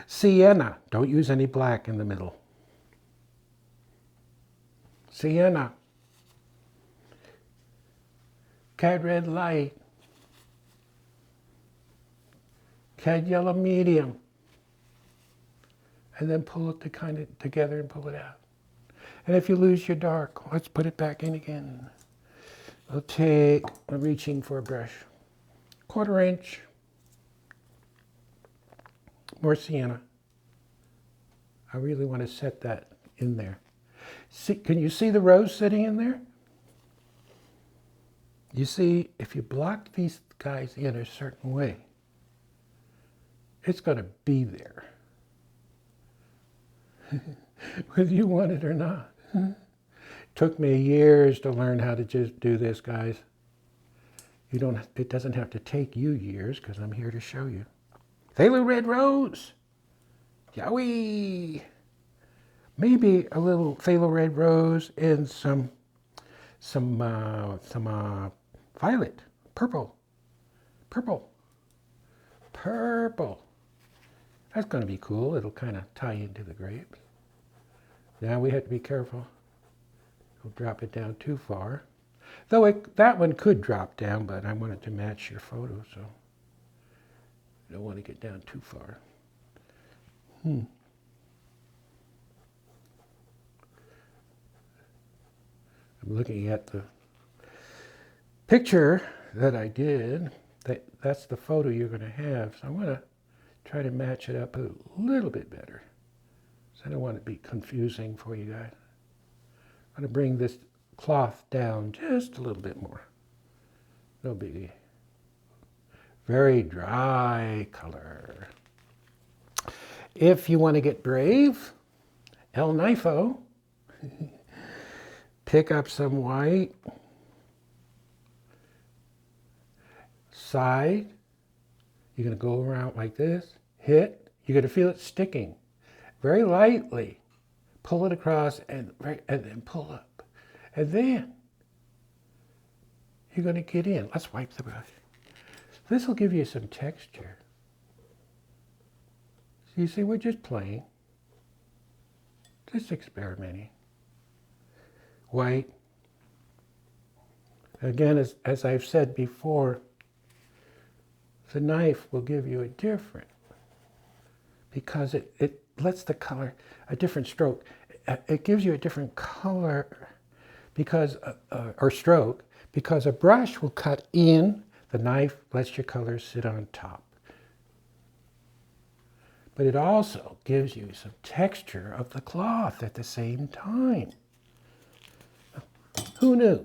Sienna. Don't use any black in the middle. Sienna. Cad red light. Cad yellow medium. And then pull it together and pull it out. And if you lose your dark, let's put it back in again. I'm reaching for a brush. 1/4 inch. More sienna. I really want to set that in there. See, can you see the rose sitting in there? You see, if you block these guys in a certain way, it's going to be there. Whether you want it or not. Took me years to learn how to just do this, guys. It doesn't have to take you years because I'm here to show you. Phthalo red rose. Yowie. Maybe a little phthalo red rose and some violet, purple. That's going to be cool. It'll kind of tie into the grapes. Now we have to be careful. Don't drop it down too far. Though that one could drop down, but I want it to match your photo, so I don't want to get down too far. I'm looking at the picture that I did. That's the photo you're going to have. So I want to try to match it up a little bit better. So I don't want it to be confusing for you guys. I'm going to bring this cloth down just a little bit more. No biggie. Very dry color. If you want to get brave El Knifeo. Pick up some white. Side. You're going to go around like this. Hit. You're going to feel it sticking. Very lightly. Pull it across and then pull up. And then you're going to get in. Let's wipe the brush. This will give you some texture. You see, we're just playing. Just experimenting. White. Again, as I've said before, the knife will give you a different, because it lets the color, a different stroke. It gives you a different color because, or stroke, because a brush will cut in, the knife lets your colors sit on top. But it also gives you some texture of the cloth at the same time. Who knew?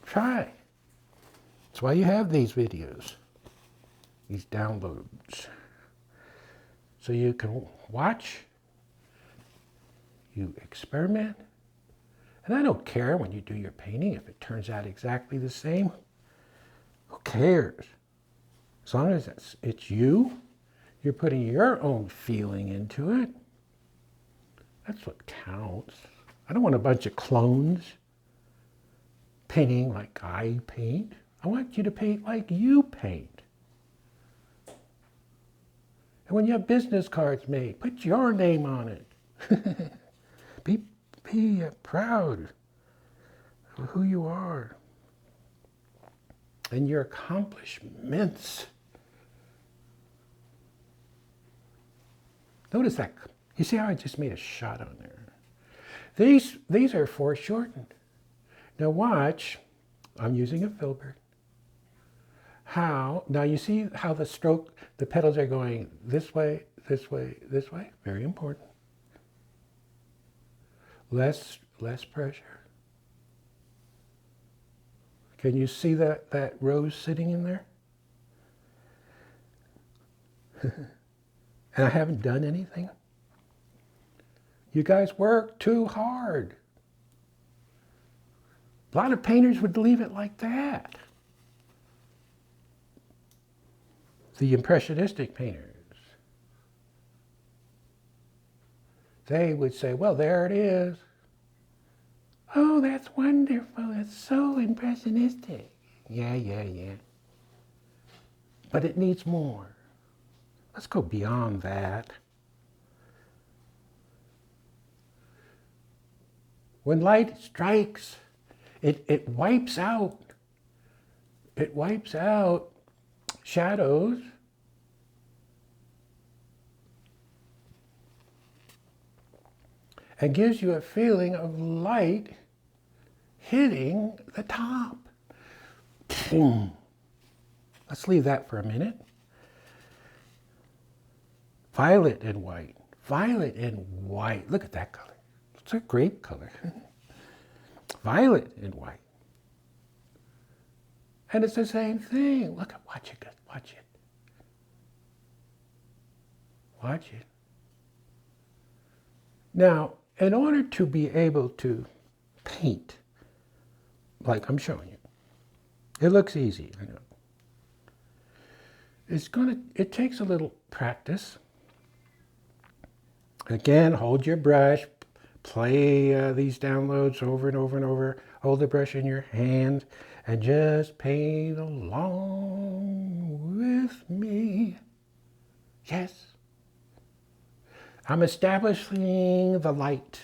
Try. That's why you have these videos, these downloads. So you can watch, you experiment. And I don't care when you do your painting if it turns out exactly the same. Who cares? As long as it's you, you're putting your own feeling into it. That's what counts. I don't want a bunch of clones painting like I paint. I want you to paint like you paint. And when you have business cards made, put your name on it. Be proud of who you are and your accomplishments. Notice that. You see how I just made a shot on there? These are foreshortened. Now watch. I'm using a filbert. How? Now you see how the stroke, the petals are going this way, this way, this way? Very important. Less pressure. Can you see that rose sitting in there? And I haven't done anything? You guys work too hard. A lot of painters would leave it like that. The impressionistic painters. They would say, well, there it is. Oh, that's wonderful. That's so impressionistic. Yeah. But it needs more. Let's go beyond that. When light strikes, it wipes out. It wipes out shadows. And gives you a feeling of light hitting the top. Boom. Let's leave that for a minute. Violet and white. Violet and white. Look at that color. It's a grape color. Violet and white. And it's the same thing. Look at, watch it. Watch it. Watch it. Now, in order to be able to paint, like I'm showing you, it looks easy, I know. It takes a little practice. Again, hold your brush, play these downloads over and over and over. Hold the brush in your hand and just paint along with me. Yes. I'm establishing the light.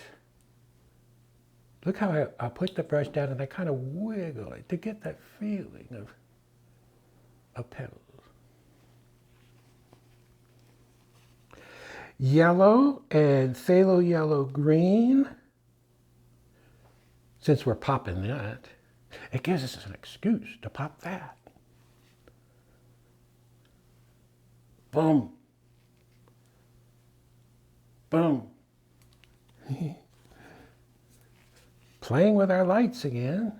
Look how I put the brush down and I kind of wiggle it to get that feeling of petals. Yellow and phthalo yellow green. Since we're popping that, it gives us an excuse to pop that. Boom. Boom. Playing with our lights again.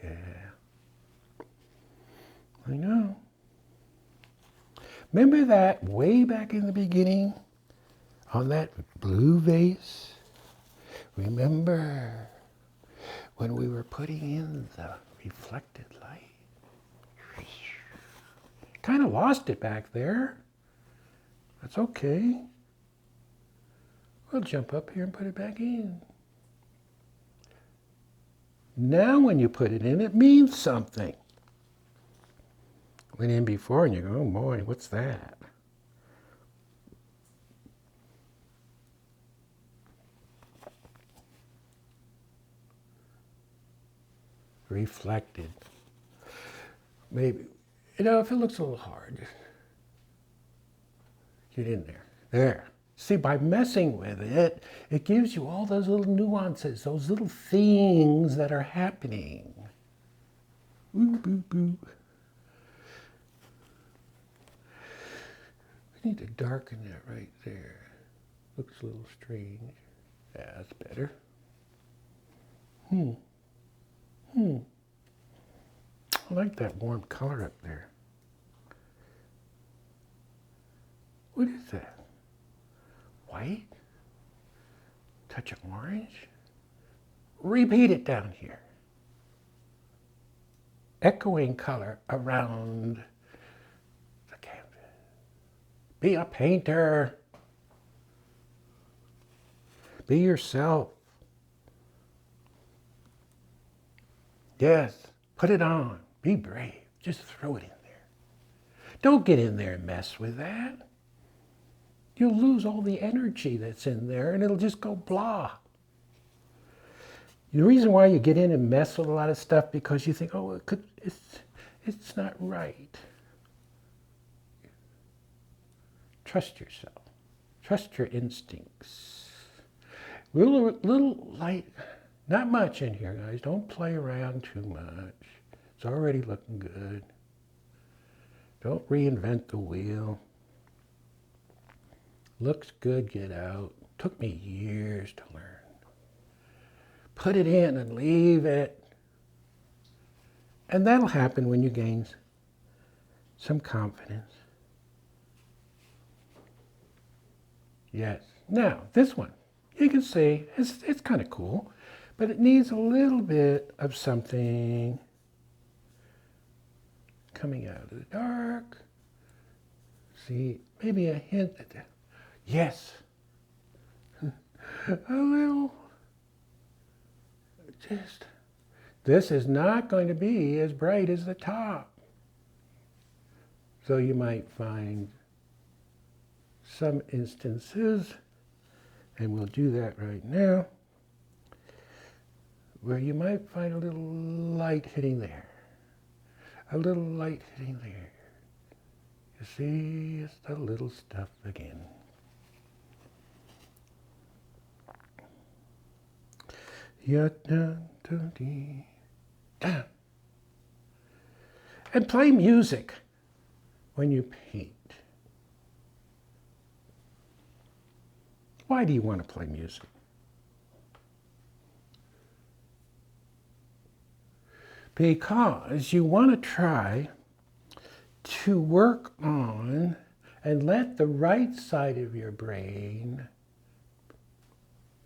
Yeah. I know. Remember that way back in the beginning on that blue vase? Remember when we were putting in the reflected light? Kind of lost it back there. That's okay. We'll jump up here and put it back in. Now when you put it in, it means something. Went in before and you go, oh boy, what's that? Reflected. Maybe, if it looks a little hard, get in there. There. See, by messing with it, it gives you all those little nuances, those little things that are happening. Ooh, boo, boo. I need to darken that right there. Looks a little strange. Yeah, that's better. I like that warm color up there. What is that? White? Touch of orange? Repeat it down here. Echoing color around the canvas. Be a painter. Be yourself. Yes, put it on. Be brave. Just throw it in there. Don't get in there and mess with that. You'll lose all the energy that's in there and it'll just go blah. The reason why you get in and mess with a lot of stuff because you think, oh, it's not right. Trust yourself. Trust your instincts. Little light, not much in here, guys. Don't play around too much. It's already looking good. Don't reinvent the wheel. Looks good, get out. Took me years to learn. Put it in and leave it. And that'll happen when you gain some confidence. Yes. Now, this one, you can see it's kind of cool, but it needs a little bit of something coming out of the dark. See, maybe a hint at that. Yes. A little. Just. This is not going to be as bright as the top. So you might find some instances, and we'll do that right now, where you might find a little light hitting there. A little light hitting there. You see, it's the little stuff again. And play music when you paint. Why do you want to play music? Because you want to try to work on and let the right side of your brain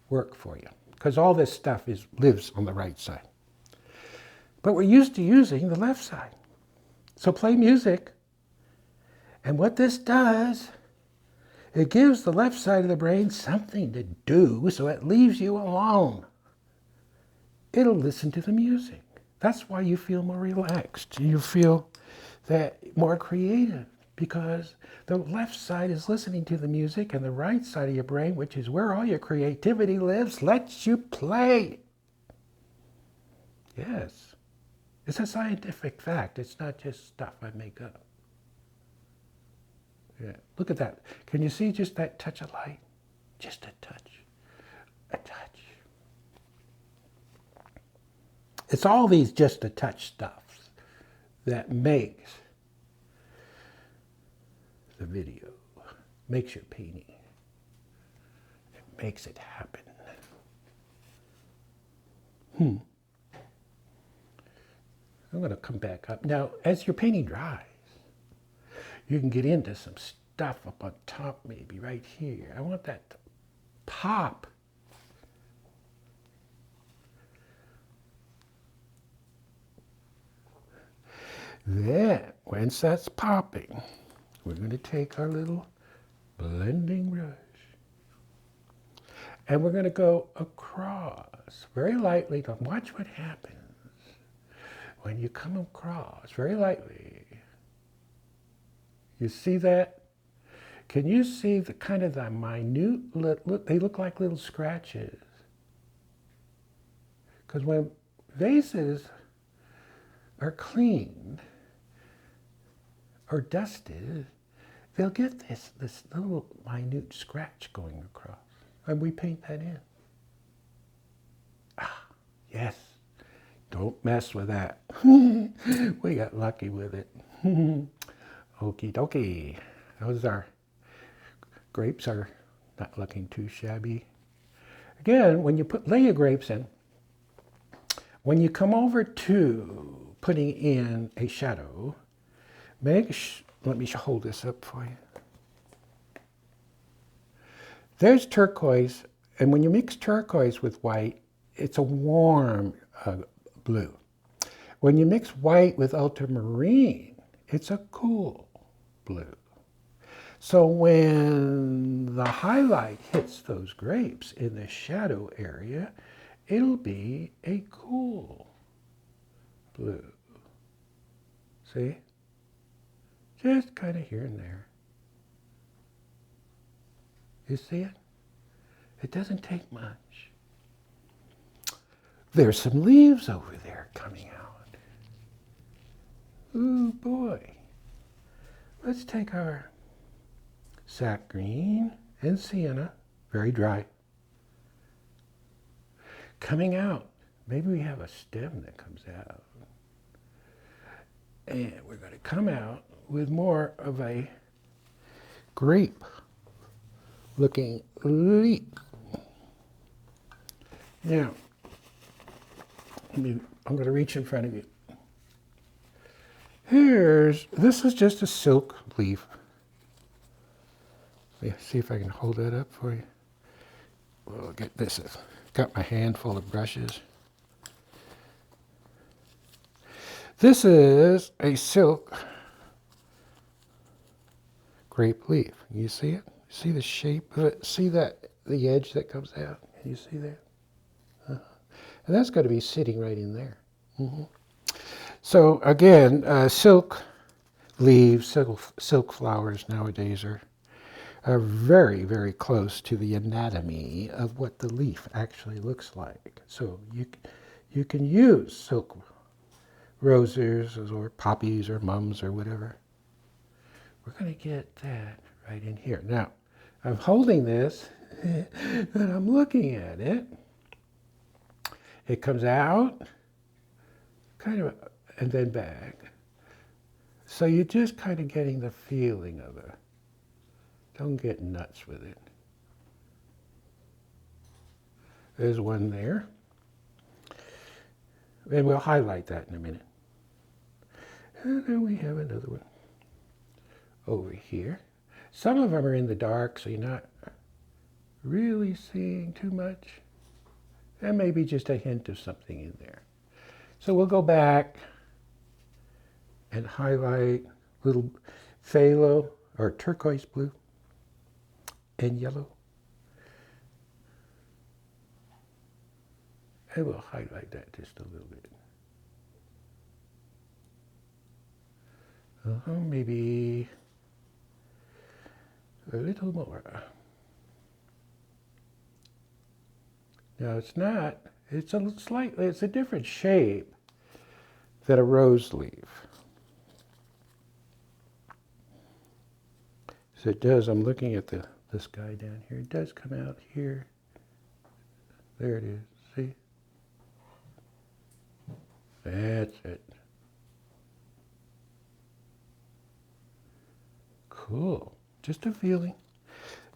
work for you. Because all this stuff lives on the right side. But we're used to using the left side. So play music. And what this does, it gives the left side of the brain something to do, so it leaves you alone. It'll listen to the music. That's why you feel more relaxed. You feel that more creative, because the left side is listening to the music and the right side of your brain, which is where all your creativity lives, lets you play. Yes. It's a scientific fact. It's not just stuff I make up. Yeah. Look at that. Can you see just that touch of light? Just a touch. A touch. It's all these just a touch stuff that makes the video, makes your painting. It makes it happen. I'm going to come back up. Now, as your painting dries, you can get into some stuff up on top, maybe right here. I want that to pop. Then, once that's popping, we're going to take our little blending brush and we're going to go across very lightly. Now watch what happens when you come across very lightly. You see that? Can you see the kind of the minute, look, they look like little scratches. Because when vases are cleaned or dusted, they'll get this little minute scratch going across. And we paint that in. Ah, yes. Don't mess with that. We got lucky with it. Okie dokie. Those are grapes are not looking too shabby. Again, when you lay your grapes in, when you come over to putting in a shadow, let me hold this up for you. There's turquoise, and when you mix turquoise with white, it's a warm blue. When you mix white with ultramarine, it's a cool blue. So when the highlight hits those grapes in the shadow area, it'll be a cool blue. See? Just kind of here and there. You see it? It doesn't take much. There's some leaves over there coming out. Ooh, boy. Let's take our sap green and sienna, very dry. Coming out. Maybe we have a stem that comes out. And we're going to come out with more of a grape looking leaf. Now, I'm going to reach in front of you. This is just a silk leaf. See if I can hold that up for you. We'll get this. Got my hand full of brushes. This is a silk grape leaf. You see it? See the shape of it? See that, the edge that comes out? Can you see that? And that's got to be sitting right in there. So again, silk leaves, silk flowers nowadays are very, very close to the anatomy of what the leaf actually looks like. So you can use silk roses or poppies or mums or whatever. We're going to get that right in here. Now, I'm holding this and I'm looking at it. It comes out, kind of, and then back. So you're just kind of getting the feeling of it. Don't get nuts with it. There's one there. And we'll highlight that in a minute. And then we have another one over here. Some of them are in the dark, so you're not really seeing too much. And maybe just a hint of something in there. So we'll go back and highlight little phthalo or turquoise blue and yellow. And we'll highlight that just a little bit. Maybe a little more. No, it's not. It's a different shape than a rose leaf. So it does, I'm looking at this guy down here. It does come out here. There it is, see? That's it. Cool, just a feeling.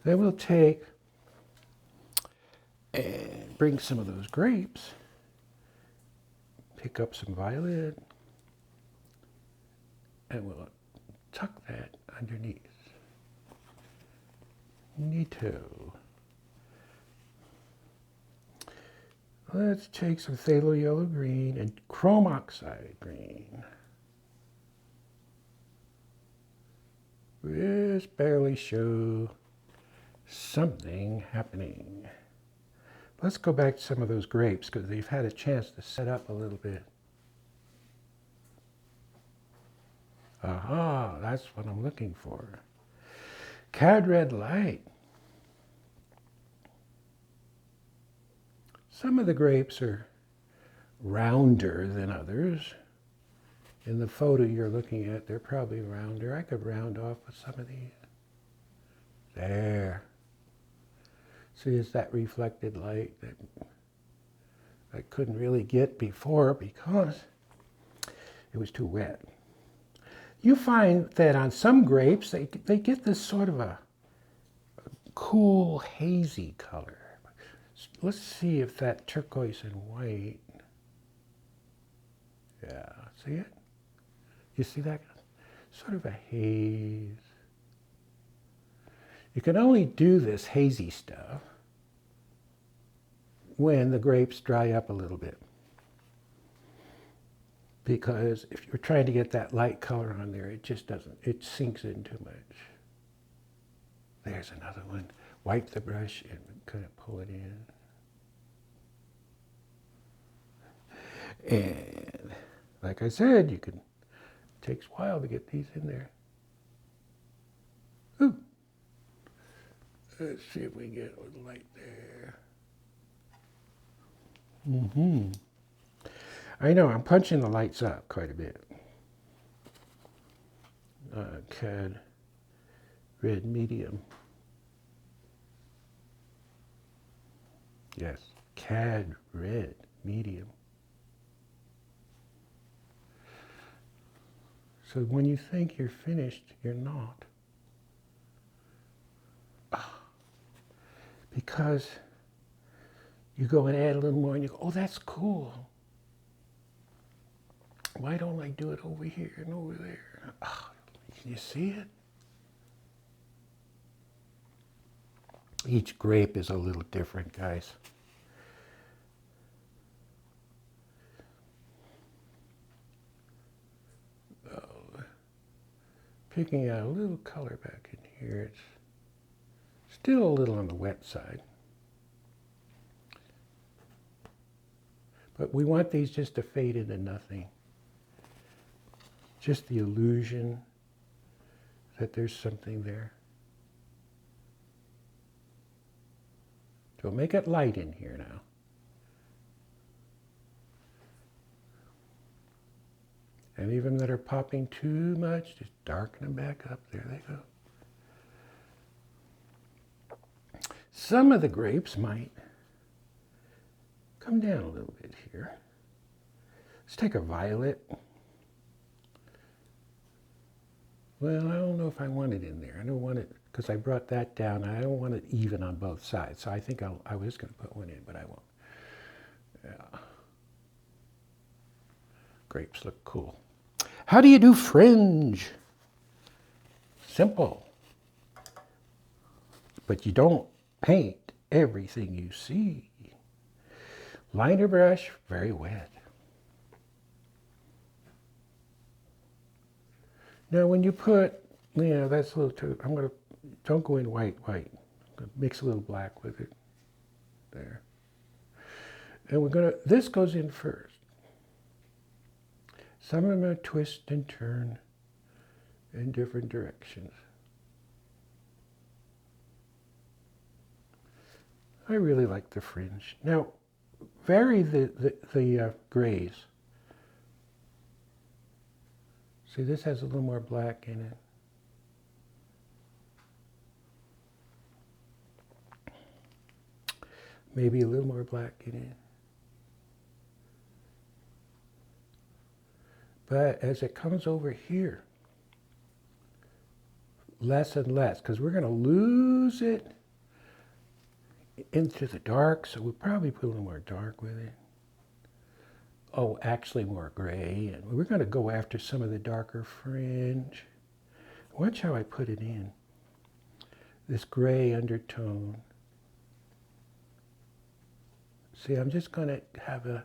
Then we'll take and bring some of those grapes, pick up some violet, and we'll tuck that underneath. Neato. Let's take some phthalo yellow green and chrome oxide green. Just barely show something happening. Let's go back to some of those grapes because they've had a chance to set up a little bit. Aha, that's what I'm looking for. Cad red light. Some of the grapes are rounder than others. In the photo you're looking at, they're probably rounder. I could round off with some of these. There. See, it's that reflected light that I couldn't really get before because it was too wet. You find that on some grapes, they get this sort of a cool, hazy color. Let's see if that turquoise and white, yeah, see it? You see that? Sort of a haze. You can only do this hazy stuff when the grapes dry up a little bit. Because if you're trying to get that light color on there, it just doesn't, it sinks in too much. There's another one. Wipe the brush and kind of pull it in. And like I said, it takes a while to get these in there. Ooh. Let's see if we can get a little light there. I know, I'm punching the lights up quite a bit. Cad red medium. Yes, cad red medium. So when you think you're finished, you're not. Because you go and add a little more and you go, oh, that's cool. Why don't I do it over here and over there? Can you see it? Each grape is a little different, guys. Picking out a little color back in here. It's still a little on the wet side. But we want these just to fade into nothing. Just the illusion that there's something there. So make it light in here now. Any of them that are popping too much, just darken them back up. There they go. Some of the grapes might come down a little bit here. Let's take a violet. Well, I don't know if I want it in there. I don't want it, because I brought that down. I don't want it even on both sides. So I think I was going to put one in, but I won't. Yeah. Grapes look cool. How do you do fringe? Simple. But you don't paint everything you see. Liner brush, very wet. Now when you put, that's a little too, don't go in white. I'm gonna mix a little black with it. There. And this goes in first. Some of them are twist and turn in different directions. I really like the fringe. Now, vary the grays. See, this has a little more black in it. Maybe a little more black in it. But as it comes over here, less and less, because we're going to lose it into the dark, so we'll probably put a little more dark with it. Oh, actually more gray, and we're going to go after some of the darker fringe. Watch how I put it in. This gray undertone. See, I'm just going to have a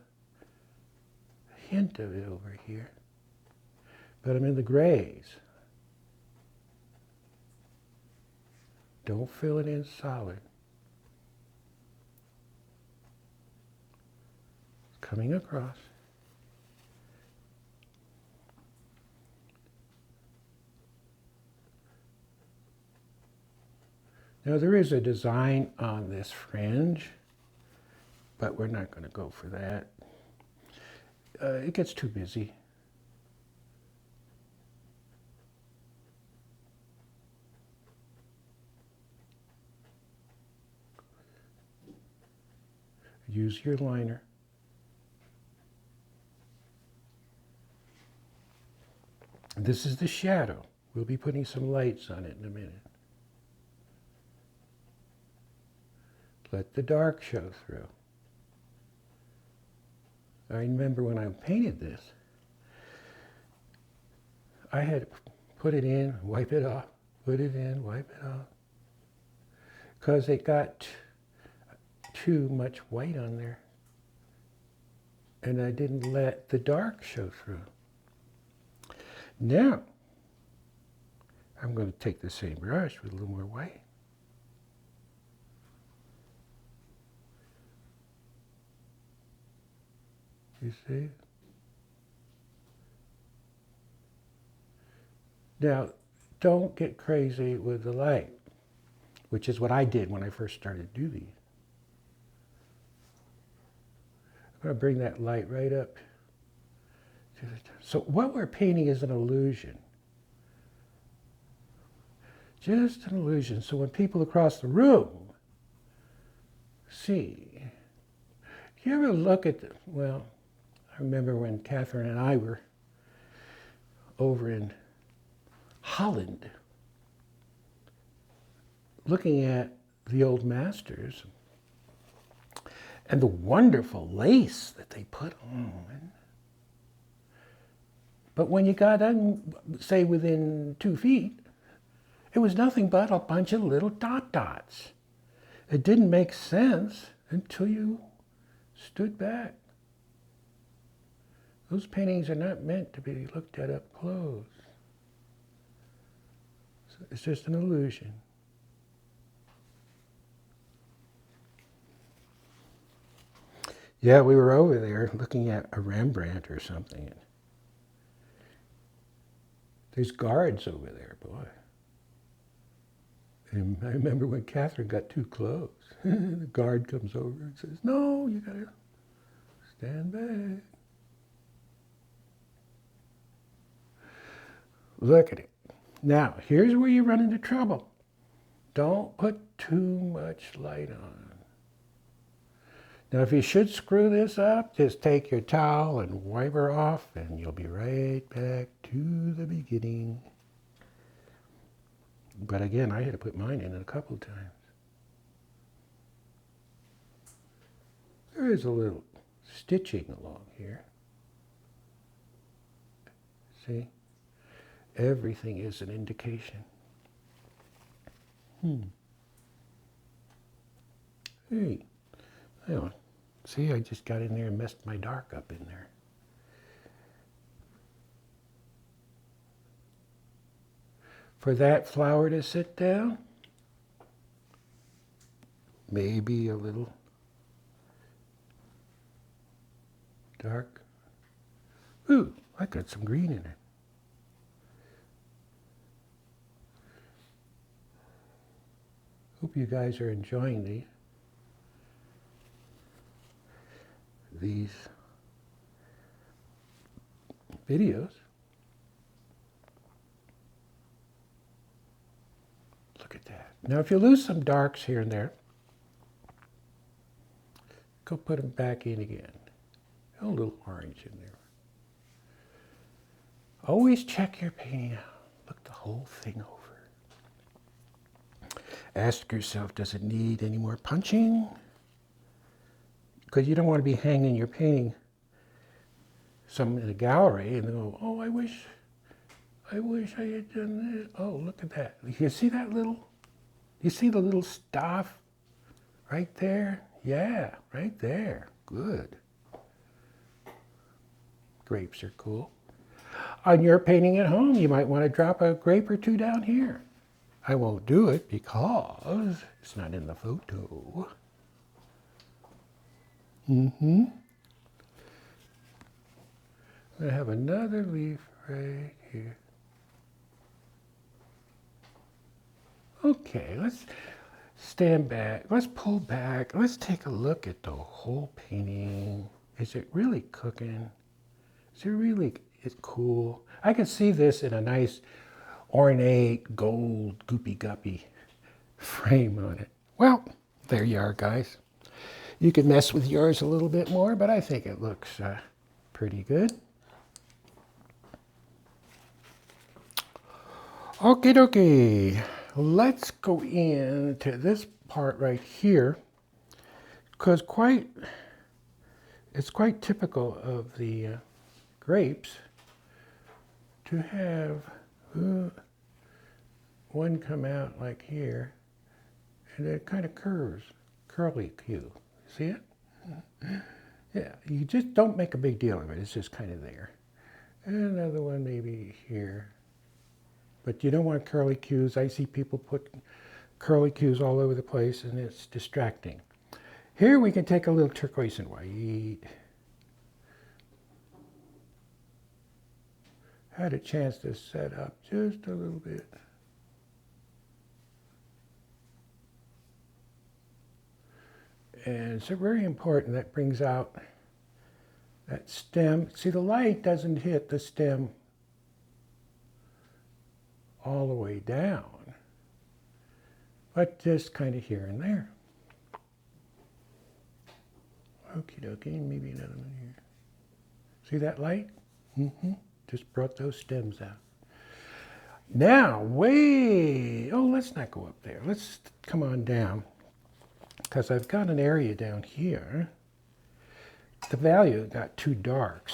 hint of it over here. But I'm in the grays. Don't fill it in solid. Coming across. Now there is a design on this fringe, but we're not going to go for that. It gets too busy. Use your liner. This is the shadow. We'll be putting some lights on it in a minute. Let the dark show through. I remember when I painted this, I had to put it in, wipe it off, put it in, wipe it off, because it got too much white on there. And I didn't let the dark show through. Now, I'm going to take the same brush with a little more white. You see? Now, don't get crazy with the light, which is what I did when I first started to do these. I'm going to bring that light right up. So what we're painting is an illusion. Just an illusion. So when people across the room see, you ever look at well, I remember when Catherine and I were over in Holland looking at the old masters and the wonderful lace that they put on. But when you got on, say, within 2 feet, it was nothing but a bunch of little dot dots. It didn't make sense until you stood back. Those paintings are not meant to be looked at up close. It's just an illusion. Yeah, we were over there looking at a Rembrandt or something. There's guards over there, boy. And I remember when Catherine got too close. The guard comes over and says, "No, you gotta stand back." Look at it. Now, here's where you run into trouble. Don't put too much light on. Now, if you should screw this up, just take your towel and wipe her off, and you'll be right back to the beginning. But again, I had to put mine in a couple times. There is a little stitching along here. See? Everything is an indication. Hey, hang on. See, I just got in there and messed my dark up in there. For that flower to sit down, maybe a little dark. Ooh, I got some green in it. Hope you guys are enjoying these videos. Look at that. Now, if you lose some darks here and there, go put them back in again. A little orange in there. Always check your painting out. Look the whole thing over. Ask yourself, does it need any more punching? Because you don't want to be hanging your painting some in a gallery and go, oh, I wish I wish I had done this. Oh, look at that. You see that little, you see the little staff right there? Yeah, right there. Good. Grapes are cool. On your painting at home, you might want to drop a grape or two down here. I won't do it because it's not in the photo. I have another leaf right here. Okay, let's stand back. Let's pull back. Let's take a look at the whole painting. Is it really cooking? Is it really it's cool? I can see this in a nice ornate gold goopy guppy frame on it. Well, there you are, guys. You could mess with yours a little bit more, but I think it looks pretty good. Okie dokie. Let's go into this part right here, because it's quite typical of the grapes to have one come out like here, and it kind of curves, curly Q. See it? Yeah, you just don't make a big deal of it. It's just kind of there. And another one maybe here. But you don't want curly Qs. I see people put curly Qs all over the place, and it's distracting. Here we can take a little turquoise and white. Had a chance to set up just a little bit. And so very important, that brings out that stem. See, the light doesn't hit the stem all the way down, but just kind of here and there. Okie dokie, maybe another one here. See that light? Just brought those stems out. Now, let's not go up there. Let's come on down, because I've got an area down here. The value got too dark,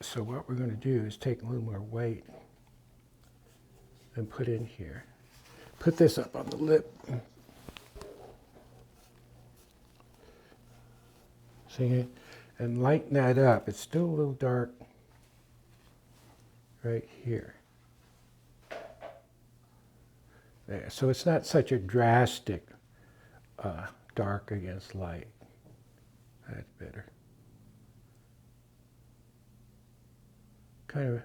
so what we're going to do is take a little more white and put in here. Put this up on the lip. See it? And lighten that up. It's still a little dark right here. There. So it's not such a drastic dark against light. That's better. Kind of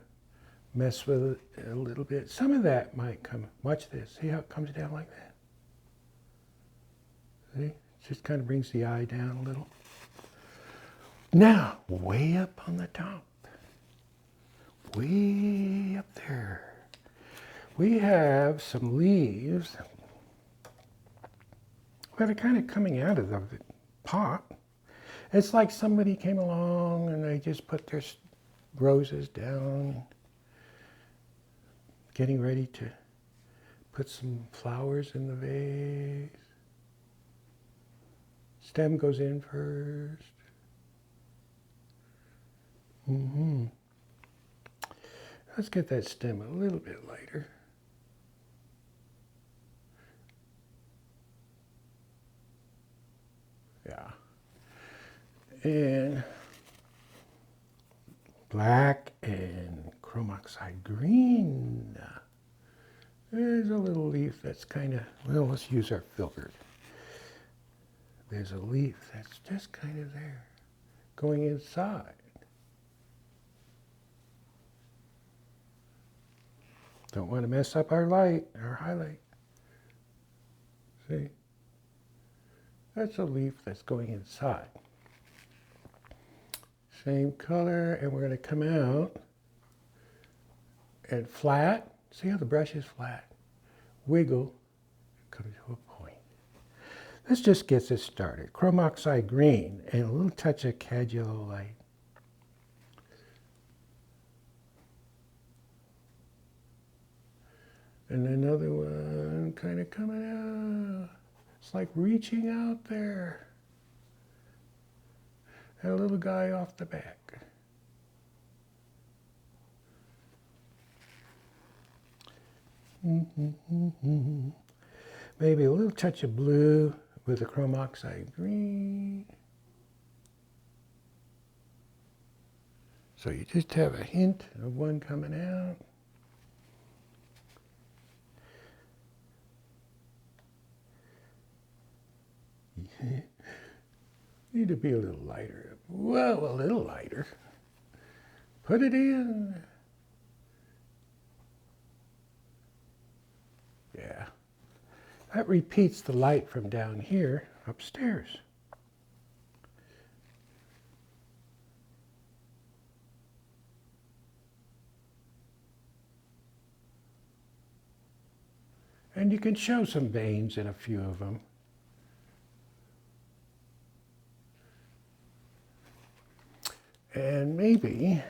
mess with it a little bit. Some of that might come. Watch this. See how it comes down like that? See? It just kind of brings the eye down a little. Now, way up on the top, way up there, we have some leaves that are kind of coming out of the pot. It's like somebody came along and they just put their roses down, getting ready to put some flowers in the vase. Stem goes in first. Let's get that stem a little bit lighter. Yeah. And black and chrome oxide green. There's a little leaf that's kind of, well, let's use our filbert. There's a leaf that's just kind of there, going inside. Don't want to mess up our light, our highlight. See? That's a leaf that's going inside. Same color, and we're going to come out and flat. See how the brush is flat? Wiggle, come to a point. This just gets us started. Chrome oxide green and a little touch of cad yellow light. And another one kind of coming out. It's like reaching out there. And a little guy off the back. Maybe a little touch of blue with the chrome oxide green. So you just have a hint of one coming out. Need to be a little lighter. Well, a little lighter. Put it in. Yeah. That repeats the light from down here upstairs. And you can show some veins in a few of them. And maybe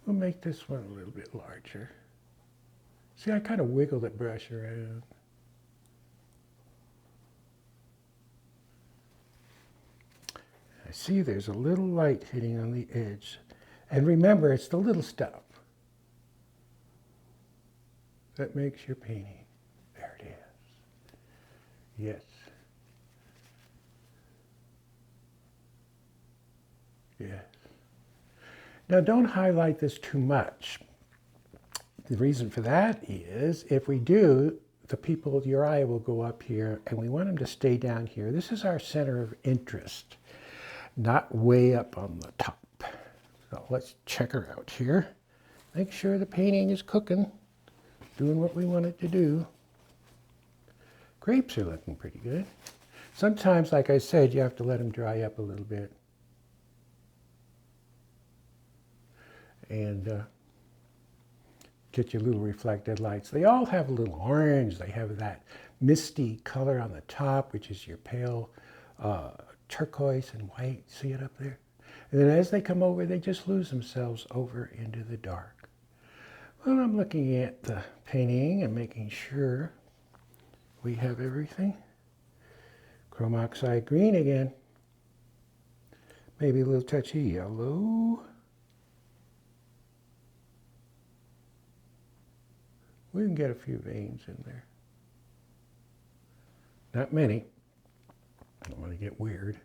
we'll make this one a little bit larger. See, I kind of wiggle the brush around. I see there's a little light hitting on the edge. And remember, it's the little stuff that makes your painting. There it is. Yes. Yes. Now don't highlight this too much. The reason for that is if we do, your eye will go up here and we want them to stay down here. This is our center of interest, not way up on the top. So let's check her out here. Make sure the painting is cooking, doing what we want it to do. Grapes are looking pretty good. Sometimes, like I said, you have to let them dry up a little bit. And get your little reflected lights. They all have a little orange. They have that misty color on the top, which is your pale turquoise and white. See it up there? And then as they come over, they just lose themselves over into the dark. Well, I'm looking at the painting and making sure we have everything. Chrome oxide green again. Maybe a little touch of yellow. We can get a few veins in there. Not many. I don't want to get weird.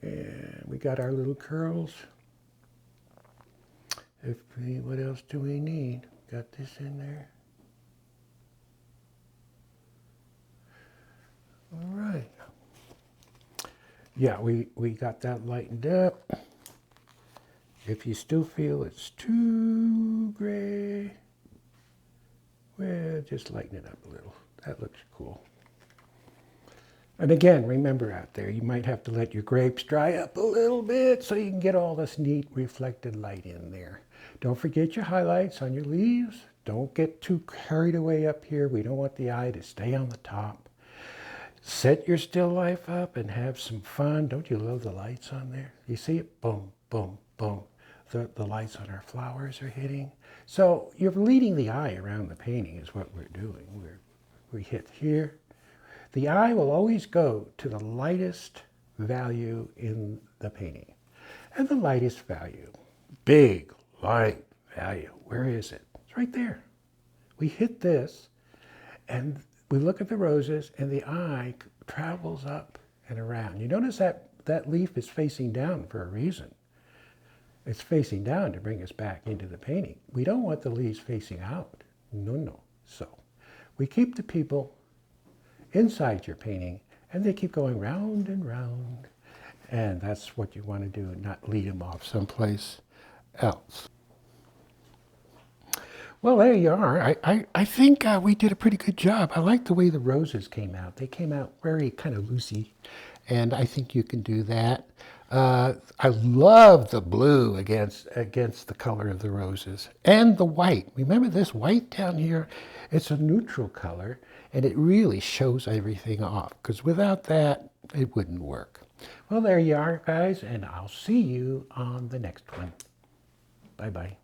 And we got our little curls. What else do we need? Got this in there. All right. Yeah, we got that lightened up. If you still feel it's too gray, well, just lighten it up a little. That looks cool. And again, remember out there, you might have to let your grapes dry up a little bit so you can get all this neat reflected light in there. Don't forget your highlights on your leaves. Don't get too carried away up here. We don't want the eye to stay on the top. Set your still life up and have some fun. Don't you love the lights on there? You see it? Boom, boom, boom. The lights on our flowers are hitting. So you're leading the eye around the painting is what we're doing. We hit here. The eye will always go to the lightest value in the painting. And the lightest value, big, light value, where is it? It's right there. We hit this and we look at the roses and the eye travels up and around. You notice that that leaf is facing down for a reason. It's facing down to bring us back into the painting. We don't want the leaves facing out. No, no. So we keep the people inside your painting and they keep going round and round. And that's what you want to do, not lead them off someplace else. Well, there you are. I think we did a pretty good job. I like the way the roses came out. They came out very kind of loosey, and I think you can do that. I love the blue against the color of the roses and the white. Remember this white down here? It's a neutral color, and it really shows everything off, because without that, it wouldn't work. Well, there you are, guys, and I'll see you on the next one. Bye-bye.